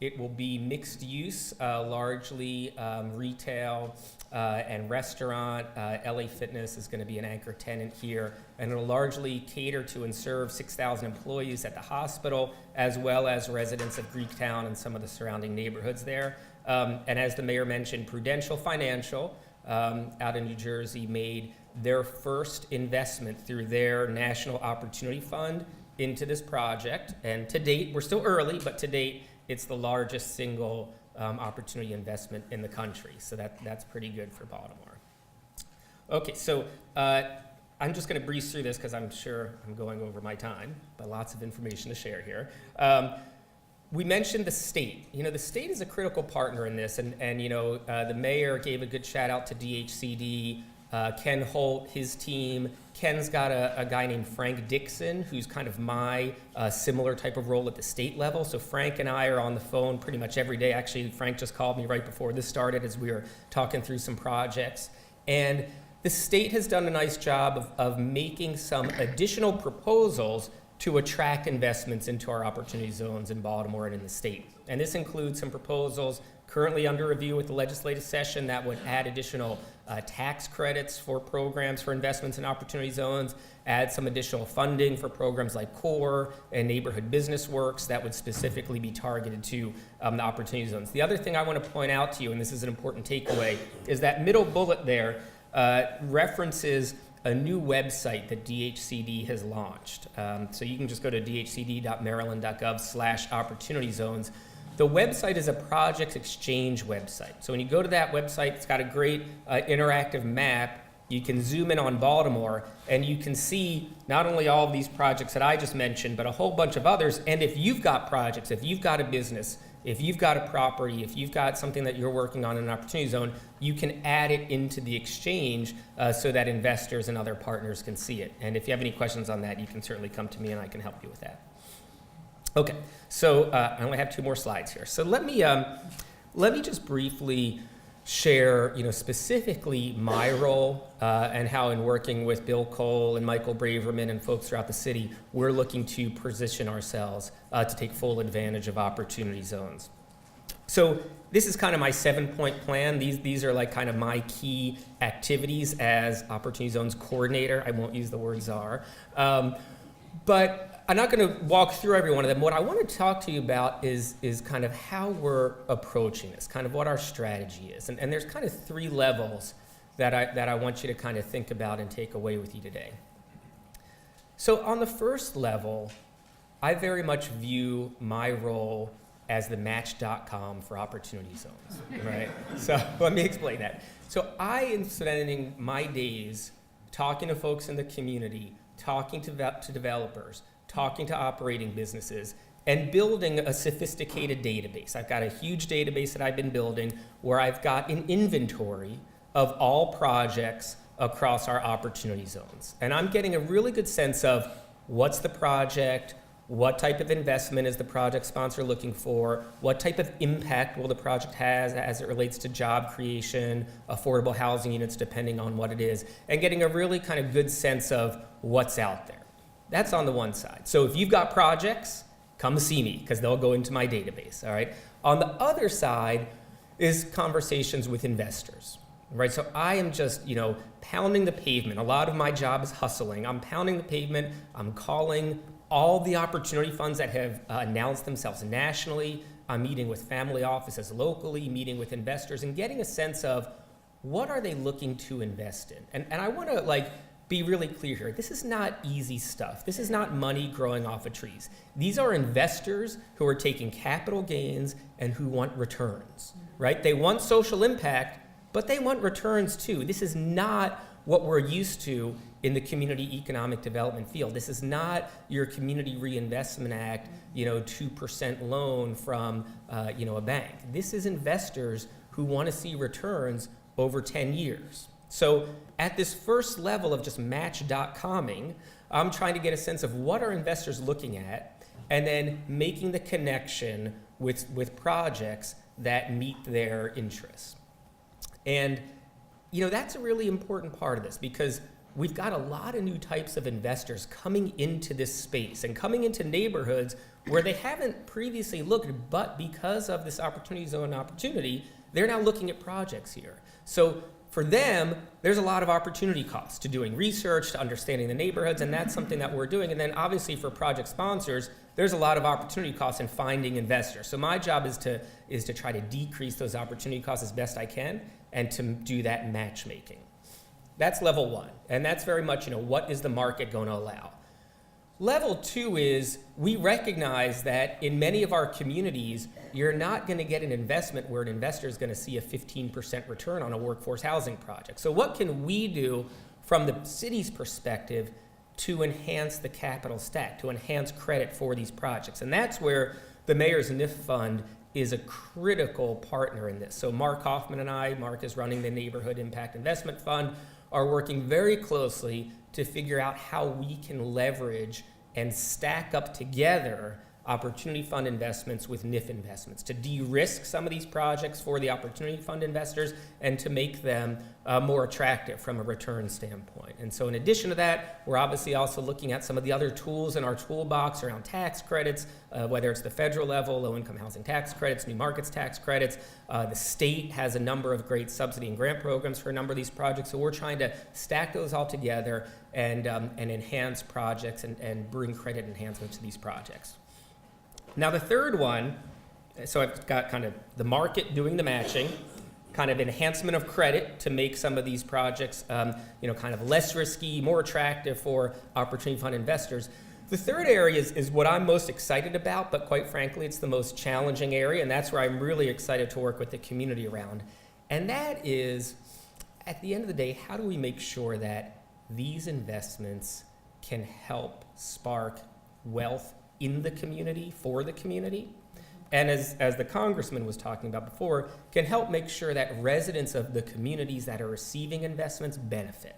It will be mixed use, largely retail and restaurant. LA Fitness is going to be an anchor tenant here, and it'll largely cater to and serve 6,000 employees at the hospital, as well as residents of Greektown and some of the surrounding neighborhoods there. And as the mayor mentioned, Prudential Financial out in New Jersey made their first investment through their National Opportunity Fund into this project. And to date, we're still early, but to date, it's the largest single opportunity investment in the country. So that's pretty good for Baltimore. Okay, so I'm just going to breeze through this because I'm sure I'm going over my time, but lots of information to share here. We mentioned the state. You know, the state is a critical partner in this, and you know, the mayor gave a good shout out to DHCD, Ken Holt, his team. Ken's got a guy named Frank Dixon, who's kind of my similar type of role at the state level. So Frank and I are on the phone pretty much every day. Actually, Frank just called me right before this started as we were talking through some projects. And the state has done a nice job of making some additional proposals to attract investments into our opportunity zones in Baltimore and in the state. And this includes some proposals currently under review with the legislative session that would add additional tax credits for programs for investments in opportunity zones, add some additional funding for programs like CORE and Neighborhood Business Works that would specifically be targeted to the opportunity zones. The other thing I want to point out to you, and this is an important takeaway, is that middle bullet there references a new website that DHCD has launched. So you can just go to dhcd.maryland.gov/opportunity zones. The website is a project exchange website. So when you go to that website, it's got a great interactive map. You can zoom in on Baltimore, and you can see not only all of these projects that I just mentioned, but a whole bunch of others. And if you've got projects, if you've got a business, if you've got a property, if you've got something that you're working on in an opportunity zone, you can add it into the exchange so that investors and other partners can see it. And if you have any questions on that, you can certainly come to me and I can help you with that. Okay, so I only have 2 more slides here. So let me just briefly share, specifically my role and how in working with Bill Cole and Michael Braverman and folks throughout the city, we're looking to position ourselves to take full advantage of opportunity zones. So this is kind of my 7-point plan. These are like kind of my key activities as opportunity zones coordinator. I won't use the word czar. But I'm not going to walk through every one of them. What I want to talk to you about is kind of how we're approaching this, kind of what our strategy is. And there's kind of 3 levels that I want you to kind of think about and take away with you today. So on the first level, I very much view my role as the Match.com for opportunity zones, right? So let me explain that. So I am spending my days talking to folks in the community, talking to developers, talking to operating businesses, and building a sophisticated database. I've got a huge database that I've been building where I've got an inventory of all projects across our opportunity zones. And I'm getting a really good sense of what's the project, what type of investment is the project sponsor looking for, what type of impact will the project have as it relates to job creation, affordable housing units, depending on what it is, and getting a really kind of good sense of what's out there. That's on the one side. So if you've got projects, come see me, because they'll go into my database, all right? On the other side is conversations with investors, right? So I am just, pounding the pavement. A lot of my job is hustling. I'm pounding the pavement. I'm calling all the opportunity funds that have announced themselves nationally. I'm meeting with family offices locally, meeting with investors, and getting a sense of what are they looking to invest in. And I want to be really clear here. This is not easy stuff. This is not money growing off of trees. These are investors who are taking capital gains and who want returns, right? They want social impact, but they want returns too. This is not what we're used to in the community economic development field. This is not your Community Reinvestment Act, 2% loan from, a bank. This is investors who want to see returns over 10 years. So at this first level of just Match.comming, I'm trying to get a sense of what are investors looking at, and then making the connection with projects that meet their interests. And that's a really important part of this, because we've got a lot of new types of investors coming into this space and coming into neighborhoods where they haven't previously looked, but because of this opportunity zone opportunity, they're now looking at projects here. So for them, there's a lot of opportunity costs to doing research, to understanding the neighborhoods, and that's something that we're doing. And then obviously for project sponsors, there's a lot of opportunity costs in finding investors. So my job is to try to decrease those opportunity costs as best I can, and to do that matchmaking. That's level 1, and that's very much, what is the market going to allow? Level 2 is we recognize that in many of our communities, you're not going to get an investment where an investor is going to see a 15% return on a workforce housing project. So what can we do from the city's perspective to enhance the capital stack, to enhance credit for these projects? And that's where the Mayor's NIF Fund is a critical partner in this. So Mark Hoffman and I, Mark is running the Neighborhood Impact Investment Fund, are working very closely to figure out how we can leverage and stack up together opportunity fund investments with NIF investments to de-risk some of these projects for the opportunity fund investors and to make them more attractive from a return standpoint. And so in addition to that, we're obviously also looking at some of the other tools in our toolbox around tax credits, whether it's the federal level, low-income housing tax credits, new markets tax credits. The state has a number of great subsidy and grant programs for a number of these projects. So we're trying to stack those all together and enhance projects and bring credit enhancement to these projects. Now the third one, so I've got kind of the market doing the matching, kind of enhancement of credit to make some of these projects kind of less risky, more attractive for opportunity fund investors. The third area is what I'm most excited about, but quite frankly, it's the most challenging area, and that's where I'm really excited to work with the community around. And that is, at the end of the day, how do we make sure that these investments can help spark wealth in the community, for the community, and as the congressman was talking about before, can help make sure that residents of the communities that are receiving investments benefit.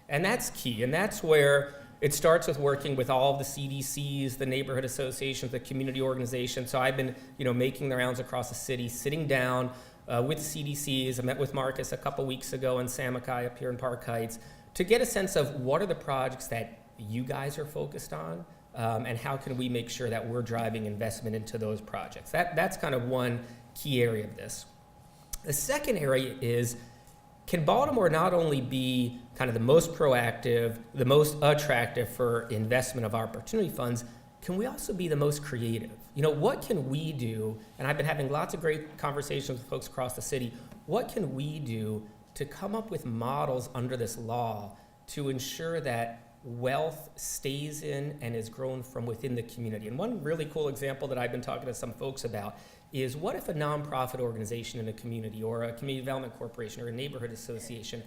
And that's key, and that's where it starts with working with all of the CDCs, the neighborhood associations, the community organizations. So I've been making the rounds across the city, sitting down with CDCs. I met with Marcus a couple weeks ago in Samakai up here in Park Heights to get a sense of what are the projects that you guys are focused on, and how can we make sure that we're driving investment into those projects. That's kind of one key area of this. The second area is can Baltimore not only be kind of the most proactive, the most attractive for investment of opportunity funds, can we also be the most creative? You know, what can we do? And I've been having lots of great conversations with folks across the city. What can we do to come up with models under this law to ensure that wealth stays in and is grown from within the community? And one really cool example that I've been talking to some folks about is, what if a nonprofit organization in a community, or a community development corporation, or a neighborhood association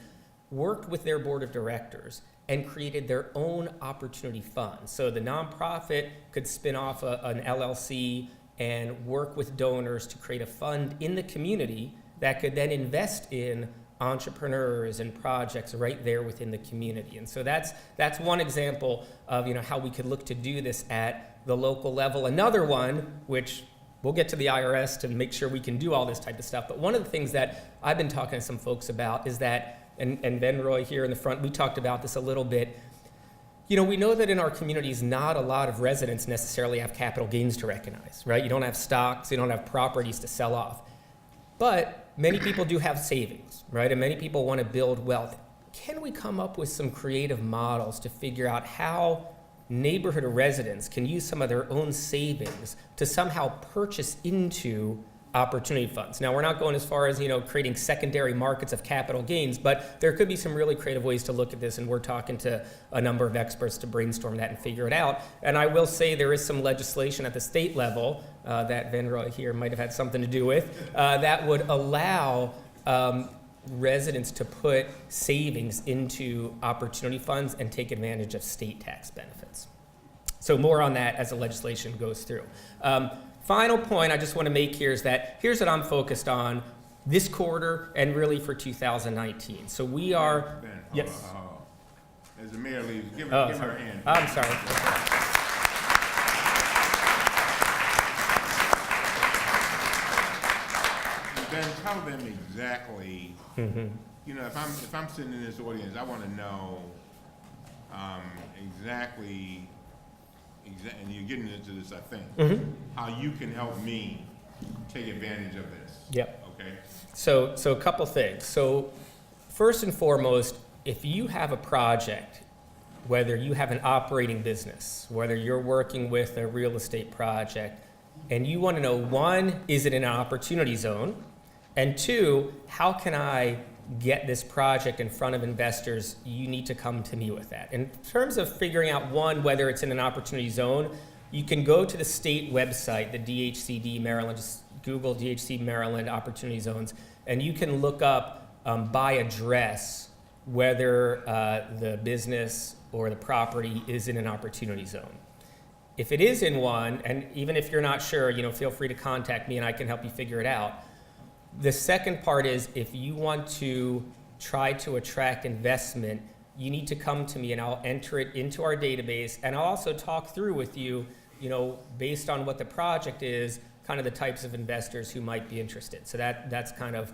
worked with their board of directors and created their own opportunity fund? So the nonprofit could spin off an LLC and work with donors to create a fund in the community that could then invest in entrepreneurs and projects right there within the community. And so that's one example of, you know, how we could look to do this at the local level. Another one, which we'll get to the IRS to make sure we can do all this type of stuff, but one of the things that I've been talking to some folks about is that, and Ben Roy here in the front, we talked about this a little bit. You know, we know that in our communities, not a lot of residents necessarily have capital gains to recognize, right? You don't have stocks, you don't have properties to sell off. But many people do have savings, right? And many people want to build wealth. Can we come up with some creative models to figure out how neighborhood residents can use some of their own savings to somehow purchase into opportunity funds? Now, we're not going as far as, you know, creating secondary markets of capital gains, but there could be some really creative ways to look at this, and we're talking to a number of experts to brainstorm that and figure it out. And I will say there is some legislation at the state level that Van Roy here might have had something to do with, that would allow residents to put savings into opportunity funds and take advantage of state tax benefits. So more on that as the legislation goes through. Final point I just want to make here is that here's what I'm focused on this quarter and really for 2019. So we are, Ben, hold yes. on, hold on. As the mayor leaves, give Oh, her a sorry. hand. I'm sorry. Ben, tell them exactly, you know, if I'm sitting in this audience, I want to know exactly, and you're getting into this, I think, how you can help me take advantage of this. Yep. Okay? So a couple things. So first and foremost, if you have a project, whether you have an operating business, whether you're working with a real estate project, and you want to know, one, is it in an opportunity zone? And two, how can I get this project in front of investors? You need to come to me with that. In terms of figuring out, one, whether it's in an opportunity zone, you can go to the state website, the DHCD Maryland, just Google DHCD Maryland opportunity zones, and you can look up by address whether the business or the property is in an opportunity zone. If it is in one, and even if you're not sure, you know, feel free to contact me and I can help you figure it out. The second part is, if you want to try to attract investment, you need to come to me and I'll enter it into our database, and I'll also talk through with you, you know, based on what the project is, kind of the types of investors who might be interested. So that's kind of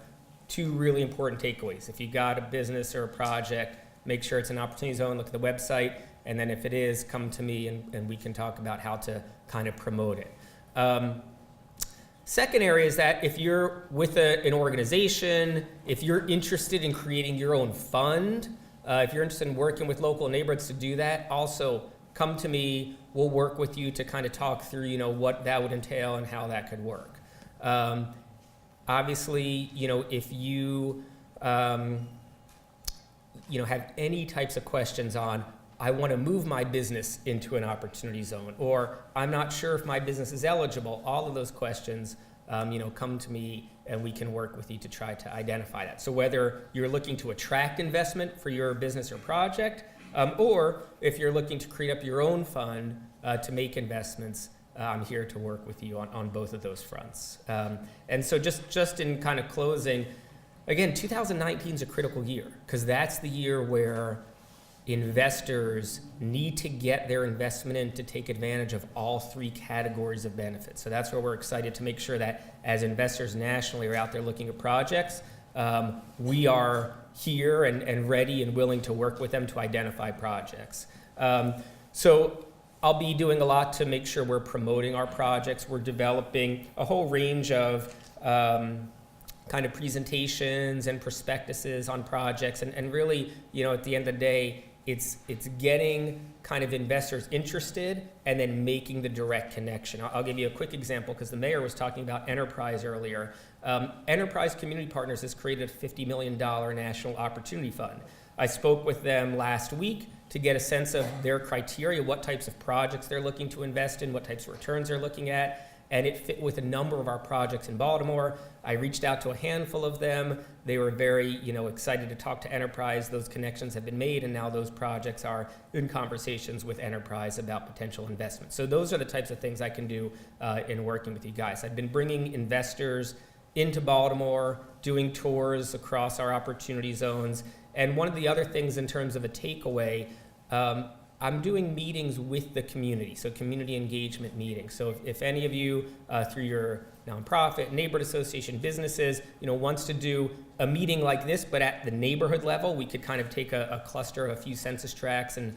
two really important takeaways. If you got a business or a project, make sure it's an opportunity zone, look at the website, and then if it is, come to me and we can talk about how to kind of promote it. Second area is that if you're with an organization, if you're interested in creating your own fund, if you're interested in working with local neighborhoods to do that, also come to me. We'll work with you to kind of talk through, you know, what that would entail and how that could work. Obviously, you know, if you, you know, have any types of questions on, I want to move my business into an opportunity zone, or I'm not sure if my business is eligible, all of those questions, you know, come to me and we can work with you to try to identify that. So whether you're looking to attract investment for your business or project, or if you're looking to create up your own fund to make investments, I'm here to work with you on both of those fronts. And so just in kind of closing, again, 2019 is a critical year, because that's the year where investors need to get their investment in to take advantage of all three categories of benefits. So that's where we're excited to make sure that as investors nationally are out there looking at projects, we are here and ready and willing to work with them to identify projects. So I'll be doing a lot to make sure we're promoting our projects. We're developing a whole range of kind kind of presentations and prospectuses on projects. And really, at the end of the day, it's getting kind of investors interested and then making the direct connection. I'll give you a quick example because the mayor was talking about Enterprise earlier. Enterprise Community Partners has created a $50 million National Opportunity Fund. I spoke with them last week to get a sense of their criteria, what types of projects they're looking to invest in, what types of returns they're looking at, and it fit with a number of our projects in Baltimore. I reached out to a handful of them. They were very, excited to talk to Enterprise. Those connections have been made, and now those projects are in conversations with Enterprise about potential investment. So those are the types of things I can do in working with you guys. I've been bringing investors into Baltimore, doing tours across our opportunity zones. And one of the other things in terms of a takeaway, I'm doing meetings with the community, so community engagement meetings. So if any of you, through your nonprofit, neighborhood association, businesses, wants to do a meeting like this, but at the neighborhood level, we could kind of take a cluster of a few census tracts and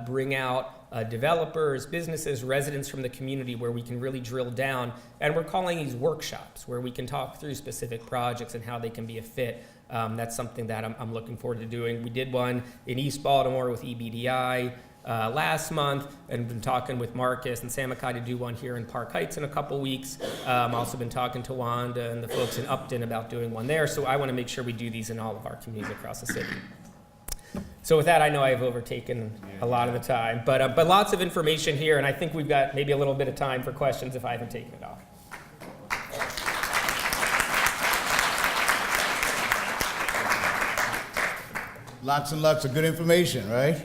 bring out developers, businesses, residents from the community where we can really drill down. And we're calling these workshops where we can talk through specific projects and how they can be a fit. That's something that I'm looking forward to doing. We did one in East Baltimore with EBDI last month, and been talking with Marcus and Samakai to do one here in Park Heights in a couple weeks. Also been talking to Wanda and the folks in Upton about doing one there. So I want to make sure we do these in all of our communities across the city. So with that, I know I've overtaken a lot of the time, but lots of information here, and I think we've got maybe a little bit of time for questions if I haven't taken it all. Lots and lots of good information, right?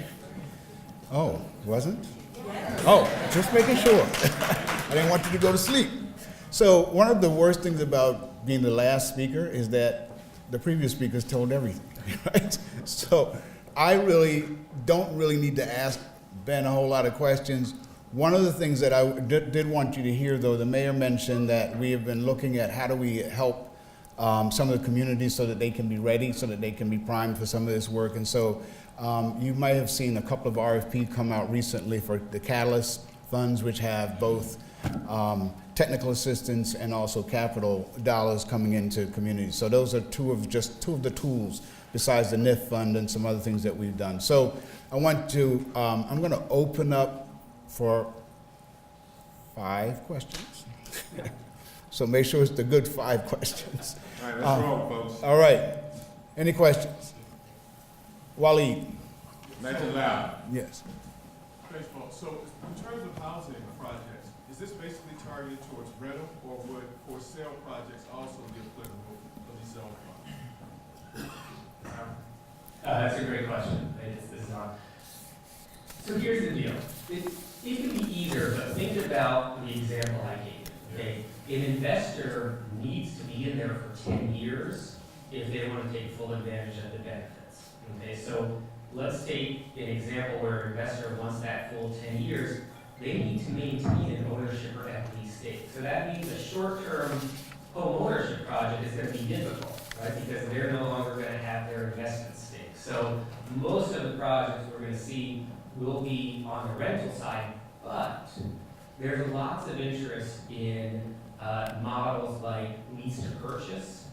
Oh, wasn't? Oh, just making sure. I didn't want you to go to sleep. So one of the worst things about being the last speaker is that the previous speakers told everything, right? So I don't really need to ask Ben a whole lot of questions. One of the things that I did want you to hear, though, the mayor mentioned that we have been looking at how do we help some of the communities so that they can be ready, so that they can be primed for some of this work. And so you might have seen a couple of RFP come out recently for the Catalyst funds, which have both technical assistance and also capital dollars coming into communities. So those are two of the tools besides the NIF fund and some other things that we've done. So I want to, I'm going to open up for 5 questions. So make sure it's the good 5 questions. All right, let's roll, folks. All right. Any questions? Waleed. Nice and loud. Yes. Thanks, Paul. So in terms of housing projects, is this basically targeted towards rental, or would for sale projects also be applicable for these zone funds? That's a great question. This is on. So here's the deal. It can be either, but think about the example I gave. Okay, an investor needs to be in there for 10 years if they want to take full advantage of the benefits. Okay, so let's take an example where an investor wants that full 10 years. They need to maintain an ownership or equity stake. So that means a short-term home ownership project is going to be difficult, right? Because they're no longer going to have their investment stake. So most of the projects we're going to see will be on the rental side, but there's lots of interest in models like lease to purchase,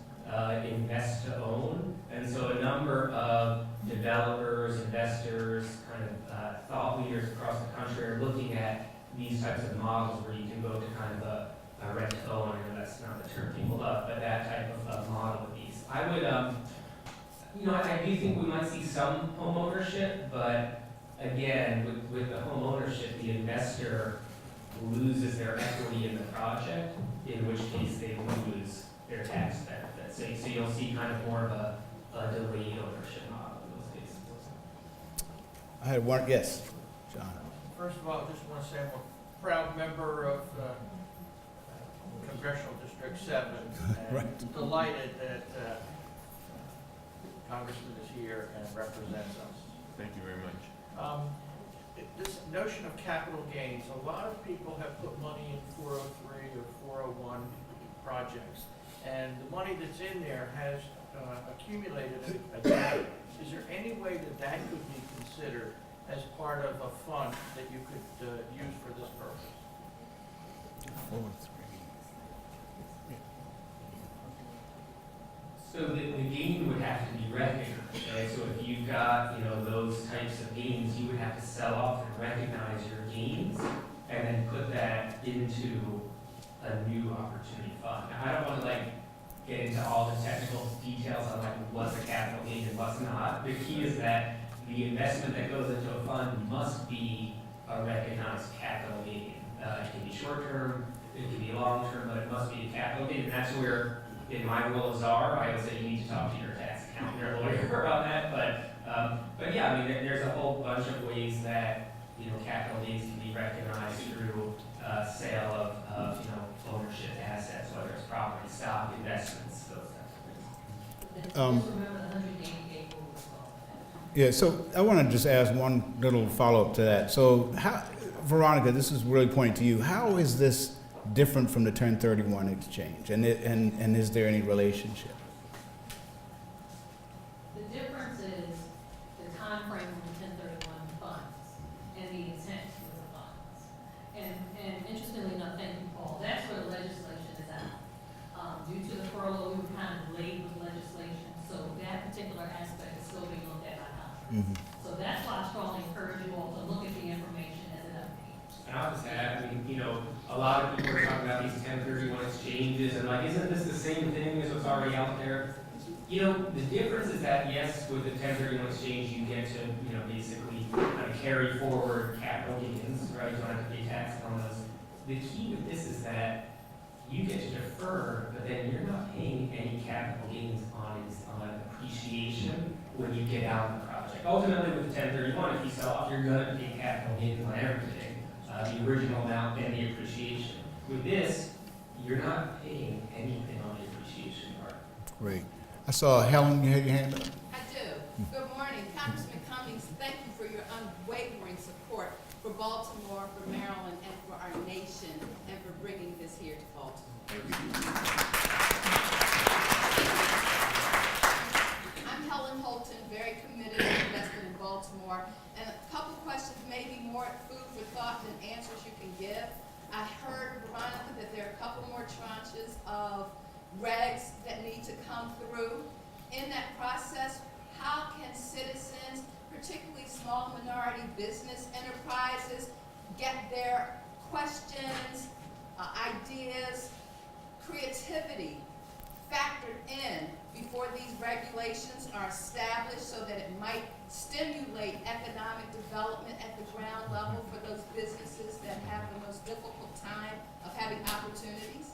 invest to own, and so a number of developers, investors, kind of thought leaders across the country are looking at these types of models where you can go to kind of a rent to own. I know that's not the term people love, but that type of model with these. I would, I do think we might see some home ownership, but again, with the home ownership, the investor loses their equity in the project, in which case they lose their tax benefits. So you'll see kind of more of a delayed ownership model in those cases. I had one, yes, John. First of all, I just want to say I'm a proud member of Congressional District 7, and Right. delighted that Congressman is here and represents us. Thank you very much. This notion of capital gains, a lot of people have put money in 403 or 401 projects, and the money that's in there has accumulated a debt. Is there any way that that could be considered as part of a fund that you could use for this purpose? So the gain would have to be recognized, right? So if you've got, those types of gains, you would have to sell off and recognize your gains and then put that into a new opportunity fund. Now, I don't want to get into all the technical details on what's a capital gain and what's not. The key is that the investment that goes into a fund must be a recognized capital gain. It can be short-term, it can be long-term, but it must be a capital gain. And that's where, in my role as czar, I would say you need to talk to your tax accountant or lawyer on that. But yeah, I mean, there's a whole bunch of ways that, capital gains can be recognized through sale of ownership assets, whether it's property, stock, investments, those types of things. Just remember the 188 rule as well. Yeah, so I want to just ask one little follow-up to that. So Veronica, this is really pointing to you. How is this different from the 1031 exchange? And is there any relationship? The difference is the timeframe of the 1031 funds and the intent of the funds. And interestingly enough, thank you, Paul, that's where the legislation is at. Due to the furlough, we were kind of late with legislation, so that particular aspect is still being looked at by Congress. So that's why I strongly encourage you all to look at the information as it updates. And I'll just add, a lot of people are talking about these 1031 exchanges and isn't this the same thing as what's already out there? The difference is that, yes, with the 1031 exchange, you get to, basically kind of carry forward capital gains, right? You don't have to pay tax on those. The key with this is that you get to defer, but then you're not paying any capital gains on appreciation when you get out of the project. Ultimately, with the 1031, if you sell off, you're going to pay capital gains on everything, the original amount and the appreciation. With this, you're not paying anything on the appreciation part. Great. I saw Helen, you had your hand up? I do. Good morning. Congressman Cummings, thank you for your unwavering support for Baltimore, for Maryland, and for our nation, and for bringing this here to Baltimore. I'm Helen Holton, very committed to investment in Baltimore, and a couple questions, maybe more food for thought than answers you can give. I heard, Veronica, that there are a couple more tranches of regs that need to come through. In that process, how can citizens, particularly small minority business enterprises, get their questions, ideas, creativity factored in before these regulations are established so that it might stimulate economic development at the ground level for those businesses that have the most difficult time of having opportunities?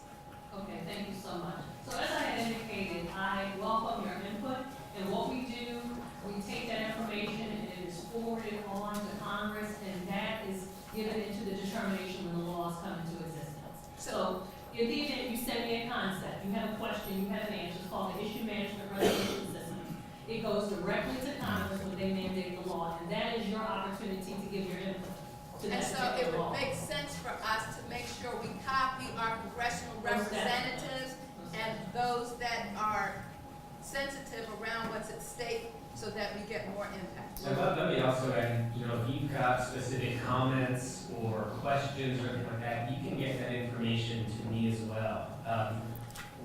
Okay, thank you so much. So as I had indicated, I welcome your input, and what we do, we take that information and it is forwarded on to Congress, and that is given into the determination when the laws come into existence. So in the event you send me a concept, you have a question, you have an answer, it's called the Issue Management Resolution System. It goes directly to Congress when they mandate the law, and that is your opportunity to give your input to that And so particular it would law. make sense for us to make sure we copy our congressional representatives and those that are sensitive around what's at stake so that we get more impact. So let me also add, if you've got specific comments or questions or anything like that, you can get that information to me as well.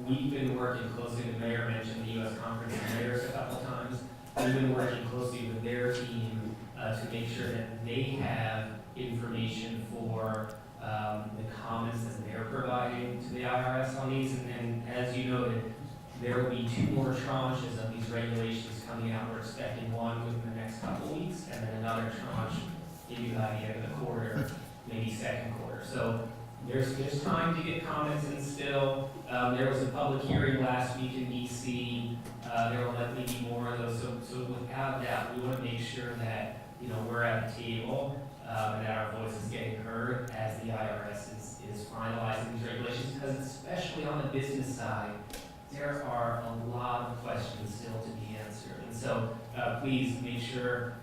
We've been working closely, the mayor mentioned the U.S. Conference of Mayors a couple times. We've been working closely with their team to make sure that they have information for the comments that they're providing to the IRS on these. And as you noted, there will be 2 more tranches of these regulations coming out. We're expecting one within the next couple of weeks, and then another tranche maybe by the end of the quarter, maybe second quarter. So there's time to get comments in still. There was a public hearing last week in DC. There will likely be more of those. So without doubt, we want to make sure that we're at the table and that our voice is getting heard as the IRS is finalizing these regulations. Because especially on the business side, there are a lot of questions still to be answered. And so please make sure.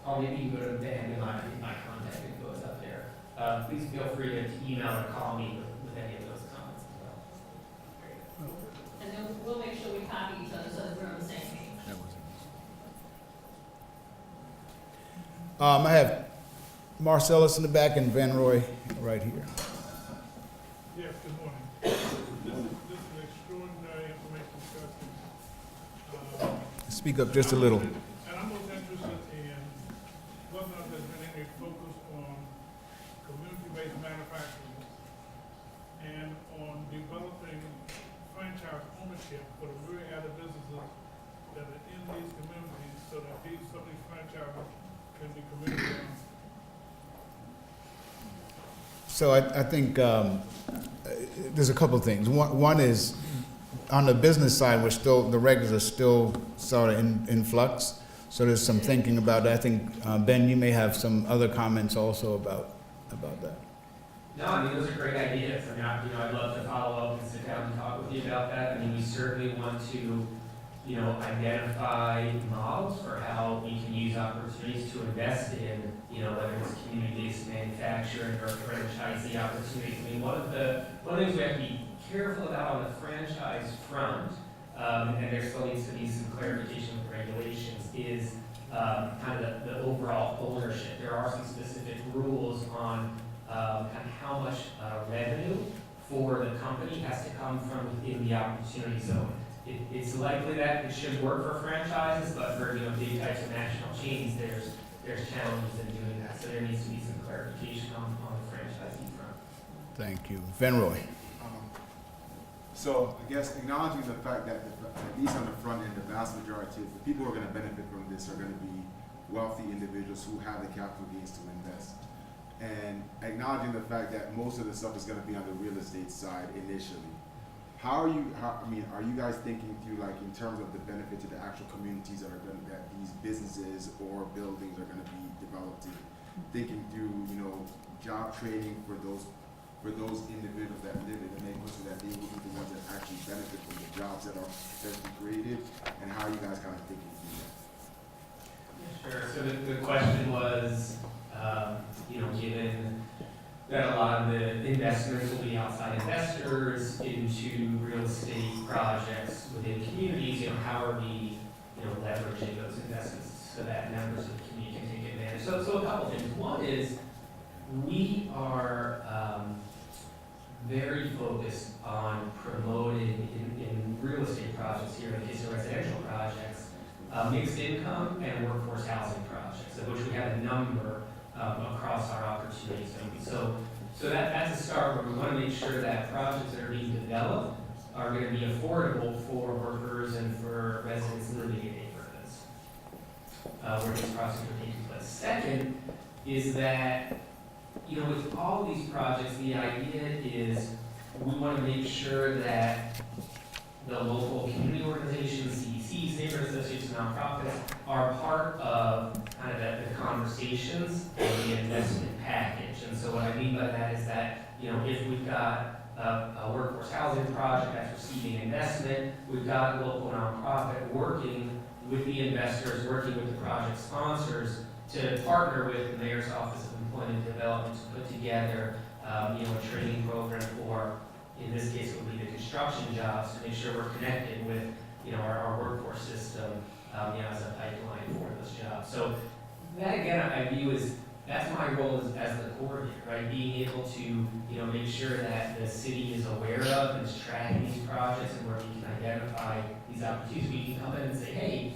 Or maybe you can go to Ben and my contact info is up there. Please feel free to email or call me with any of those comments as well. And then we'll make sure we copy each other so that we're on the same page. I have Marcellus in the back and Van Roy right here. Yes, good morning. This is an extraordinary information session. Speak up just a little. And I'm most interested in whether or not there's been any focus on community-based manufacturing and on developing franchise ownership for the myriad of businesses that are in these communities so that some of these franchises can be community-owned. So I think there's a couple of things. One is, on the business side, the regs are still sort of in flux. So there's some thinking about that. I think, Ben, you may have some other comments also about that. No, I mean, those are great ideas. I mean, I'd love to follow up and sit down and talk with you about that. I mean, we certainly want to, identify models for how we can use opportunities to invest in, whether it's community-based manufacturing or franchisee opportunities. I mean, one of the things we have to be careful about on the franchise front, and there still needs to be some clarification with regulations, is kind of the overall ownership. There are some specific rules on kind of how much revenue for the company has to come from within the opportunity zone. It's likely that it should work for franchises, but for big types of national chains, there's challenges in doing that. So there needs to be some clarification on the franchisee front. Thank you. Venroy. So I guess acknowledging the fact that at least on the front end, the vast majority of the people who are going to benefit from this are going to be wealthy individuals who have the capital gains to invest. And acknowledging the fact that most of the stuff is going to be on the real estate side initially. Are you guys thinking through, like, in terms of the benefit to the actual communities that these businesses or buildings are going to be developed in? Thinking through, job training for those individuals that live in the neighborhood so that they will be the ones that actually benefit from the jobs that are potentially created, and how are you guys kind of thinking through that? Sure. So the question was, given that a lot of the investments will be outside investors into real estate projects within communities, how are we, leveraging those investments so that members of the community can take advantage? So a couple things. One is we are very focused on promoting in real estate projects here, in the case of residential projects, mixed income and workforce housing projects, of which we have a number across our opportunity zone. So that's a start where we want to make sure that projects that are being developed are going to be affordable for workers and for residents living in neighborhoods where these projects are taking place. Second is that, with all these projects, the idea is we want to make sure that the local community organizations, CECs, neighborhood associations, nonprofits are part of kind of the conversations and the investment package. And so what I mean by that is that, if we've got a workforce housing project that's receiving investment, we've got a local nonprofit working with the investors, working with the project sponsors to partner with the Mayor's Office of Employment Development to put together, a training program for, in this case, it would be the construction jobs, to make sure we're connected with, our workforce system, as a pipeline for those jobs. So that, again, I view that's my role as the coordinator, right? Being able to, make sure that the city is aware of and is tracking these projects, and where we can identify these opportunities. We can come in and say, hey,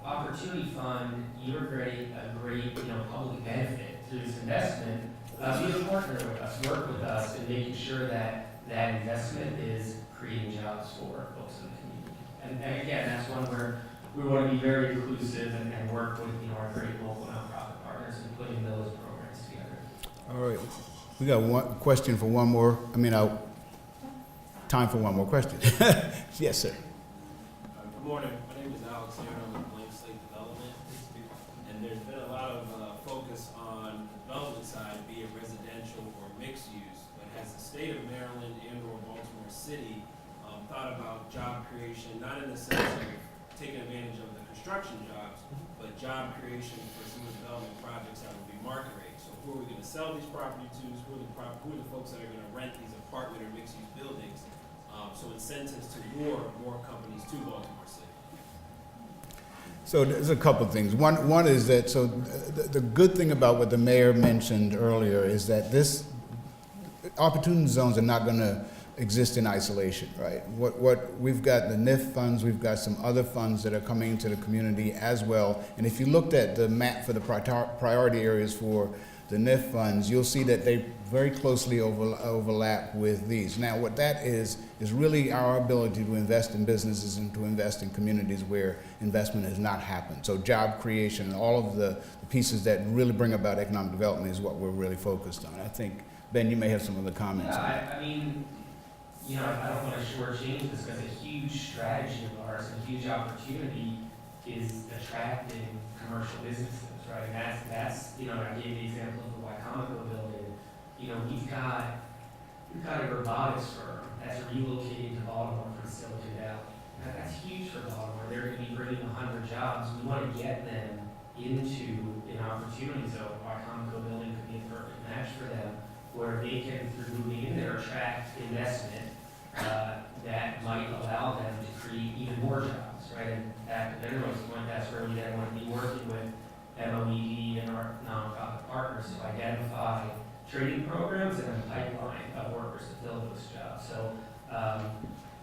Opportunity Fund, you're a great, public benefit through this investment. Be a partner with us, work with us in making sure that that investment is creating jobs for folks in the community. And again, that's one where we want to be very inclusive and work with, our great local nonprofit partners in putting those programs together. All right. We got one question for one more. Time for one more question. Yes, sir. Good morning. My name is Alex here. I'm with Blank Slate Development. And there's been a lot of focus on the development side, be it residential or mixed use. But has the state of Maryland and or Baltimore City thought about job creation, not in the sense of taking advantage of the construction jobs, but job creation for some of the development projects that would be market rate? So who are we going to sell these property to? Who are the folks that are going to rent these apartment or mixed use buildings? So incentives to lure more companies to Baltimore City. So there's a couple of things. One is that, so the good thing about what the mayor mentioned earlier is that this opportunity zones are not going to exist in isolation, right? What we've got the NIF funds, we've got some other funds that are coming into the community as well. And if you looked at the map for the priority areas for the NIF funds, you'll see that they very closely overlap with these. Now, what that is really our ability to invest in businesses and to invest in communities where investment has not happened. So job creation and all of the pieces that really bring about economic development is what we're really focused on. I think, Ben, you may have some other comments. Yeah, I mean, you know, I don't want to shortchange this, because a huge strategy of ours, a huge opportunity is attracting commercial businesses, right? And that's, you know, I gave the example of the Wycomico building. You know, we've got a robotics firm that's relocating to Baltimore from Silicon Valley. That's huge for Baltimore. They're going to be bringing 100 jobs. We want to get them into an opportunity zone. Wycomico building could be a perfect match for them, where they can, through moving in there, attract investment that might allow them to create even more jobs, right? And back to Benroy's point, that's where we then want to be working with MOED and our nonprofit partners to identify training programs and a pipeline of workers to fill those jobs. So,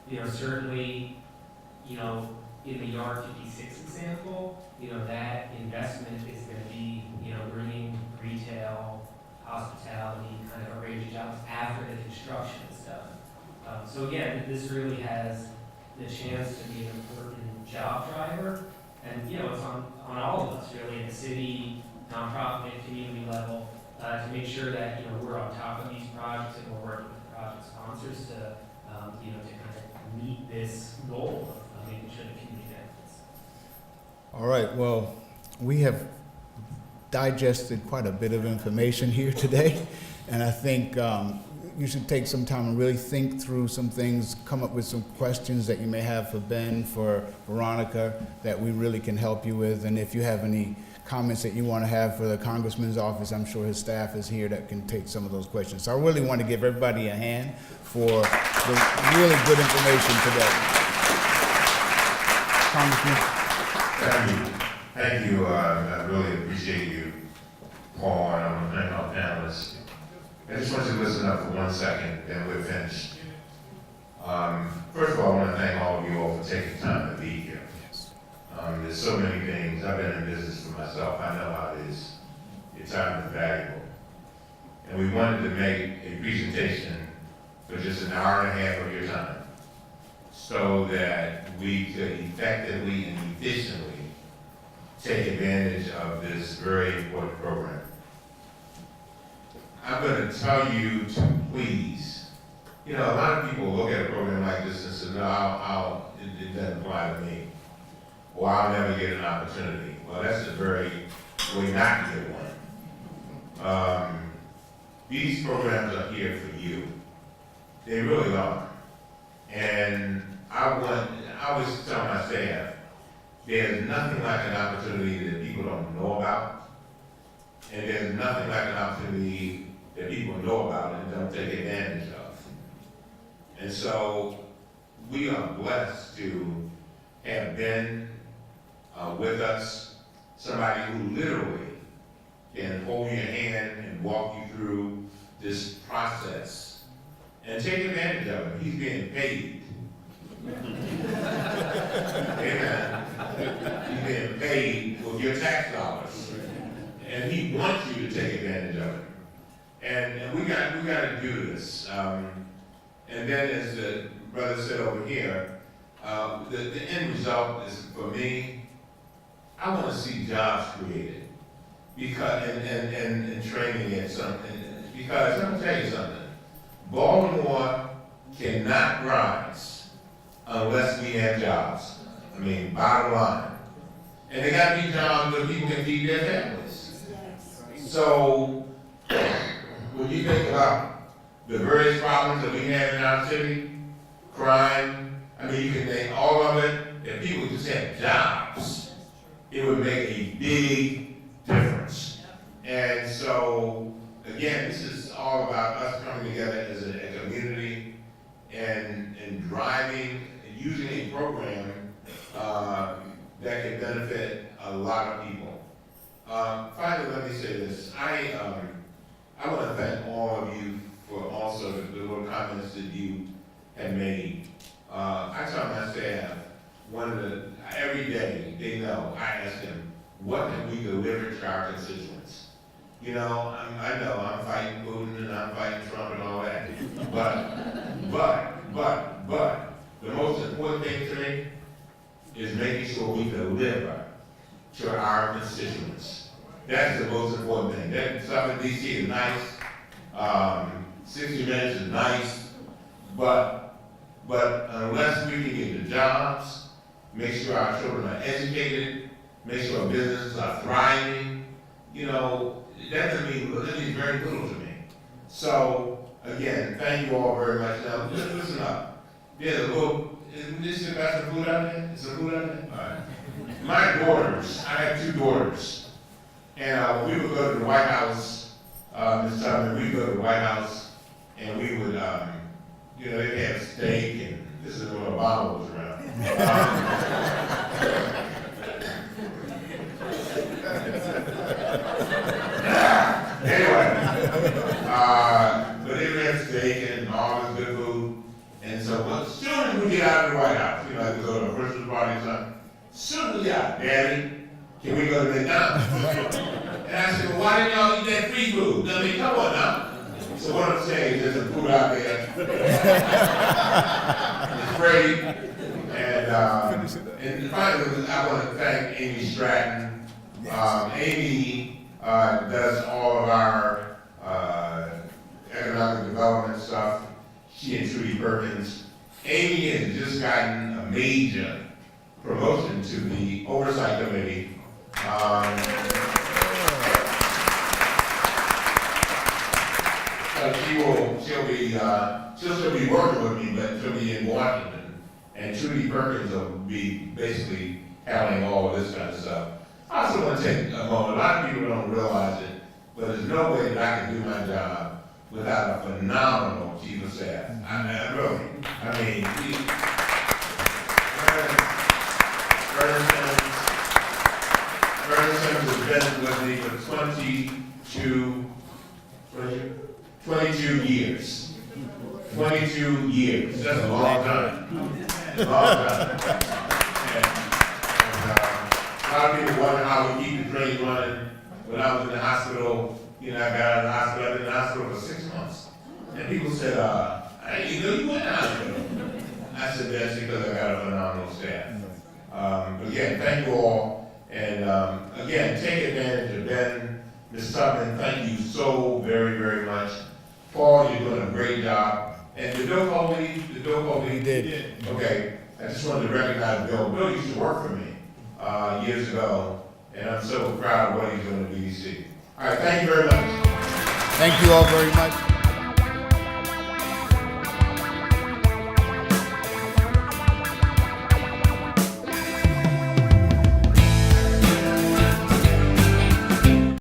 you know, certainly, you know, in the Yard 56 example, you know, that investment is going to be, you know, bringing retail, hospitality, kind of a range of jobs after the construction is done. So again, this really has the chance to be an important job driver, and you know, it's on all of us really, at the city, nonprofit, community level, to make sure that, you know, we're on top of these projects and we're working with the project sponsors to, you know, to kind of meet this goal of making sure the community benefits. All right, well, we have digested quite a bit of information here today, and I think you should take some time and really think through some things, come up with some questions that you may have for Ben, for Veronica, that we really can help you with. And if you have any comments that you want to have for the Congressman's office, I'm sure his staff is here that can take some of those questions. So I really want to give everybody a hand for the really good information today. Congressman. Thank you. I really appreciate you, Paul, and I want to thank our panelists. I just want you to listen up for 1 second, then we're finished. First of all, I want to thank all of you all for taking time to be here. There's so many things. I've been in business for myself. I know how it is. Your time is valuable. And we wanted to make a presentation for just an hour and a half of your time so that we could effectively and efficiently take advantage of this very important program. I'm going to tell you to please, you know, a lot of people look at a program like this and say, no, it doesn't apply to me, or I'll never get an opportunity. Well, that's the very way not to get one. These programs are here for you. They really are. And I always tell my staff, there's nothing like an opportunity that people don't know about, and there's nothing like an opportunity that people know about and don't take advantage of. And so we are blessed to have Ben with us, somebody who literally can hold your hand and walk you through this process and take advantage of it. He's being paid. Amen. He's being paid with your tax dollars, and he wants you to take advantage of it. And we got to do this. And then, as the brother said over here, the end result is, for me, I want to see jobs created, because and training at something. Because let me tell you something, Baltimore cannot rise unless we have jobs. I mean, bottom line. And they got to be jobs where people can feed their families. So when you think about the various problems that we have in our city, crime, I mean, you can name all of it. If people just had jobs, it would make a big difference. And so, again, this is all about us coming together as a community and driving and using a program that can benefit a lot of people. Finally, let me say this. I want to thank all of you for also the little comments that you had made. I tell my staff, every day, they know, I ask them, what can we deliver to our constituents? You know, I know I'm fighting Putin and I'm fighting Trump and all that, but the most important thing to me is making sure we deliver to our constituents. That's the most important thing. That stuff in DC is nice, 60 Minutes is nice, but unless we can get the jobs, make sure our children are educated, make sure our businesses are thriving, you know, that means very little to me. So, again, thank you all very much. Now, listen up. There's a little, is there some food out there? Is there food out there? All right. My daughters, I have 2 daughters, and we would go to the White House, Ms. Tubman, we would go to the White House, and we would, you know, they'd have steak, and this is when Obama was around. Anyway, but they would have steak and all this good food. And so as soon as we get out of the White House, you know, like we go to a Christmas party or something, as soon as we get out, Daddy, can we go to McDonald's? And I said, well, why didn't y'all eat that free food? I mean, come on now. So what I'm saying is there's some food out there. It's great. And finally, I want to thank Amy Stratton. Amy does all of our economic development stuff. She and Trudy Perkins. Amy has just gotten a major promotion to the Oversight Committee. She'll still be working with me, but she'll be in Washington. And Trudy Perkins will be basically handling all of this kind of stuff. I also want to take a moment. A lot of people don't realize it, but there's no way that I can do my job without a phenomenal chief of staff. Really. I mean, Vernon Simmons has been with me for 22 years. 22 years. That's a long time. A long time. A lot of people wonder how we keep the train running. When I was in the hospital, you know, I got out of the hospital, I've been in the hospital for 6 months. And people said, I didn't know you went to the hospital. I said, that's because I got a phenomenal staff. Again, thank you all. And again, take advantage of Ben, Ms. Tubman, thank you so very, very much. Paul, you're doing a great job. And the Bill Colby did. Okay, I just wanted to recognize Bill. Bill used to work for me years ago, and I'm so proud of what he's doing at BDC. All right, thank you very much. Thank you all very much.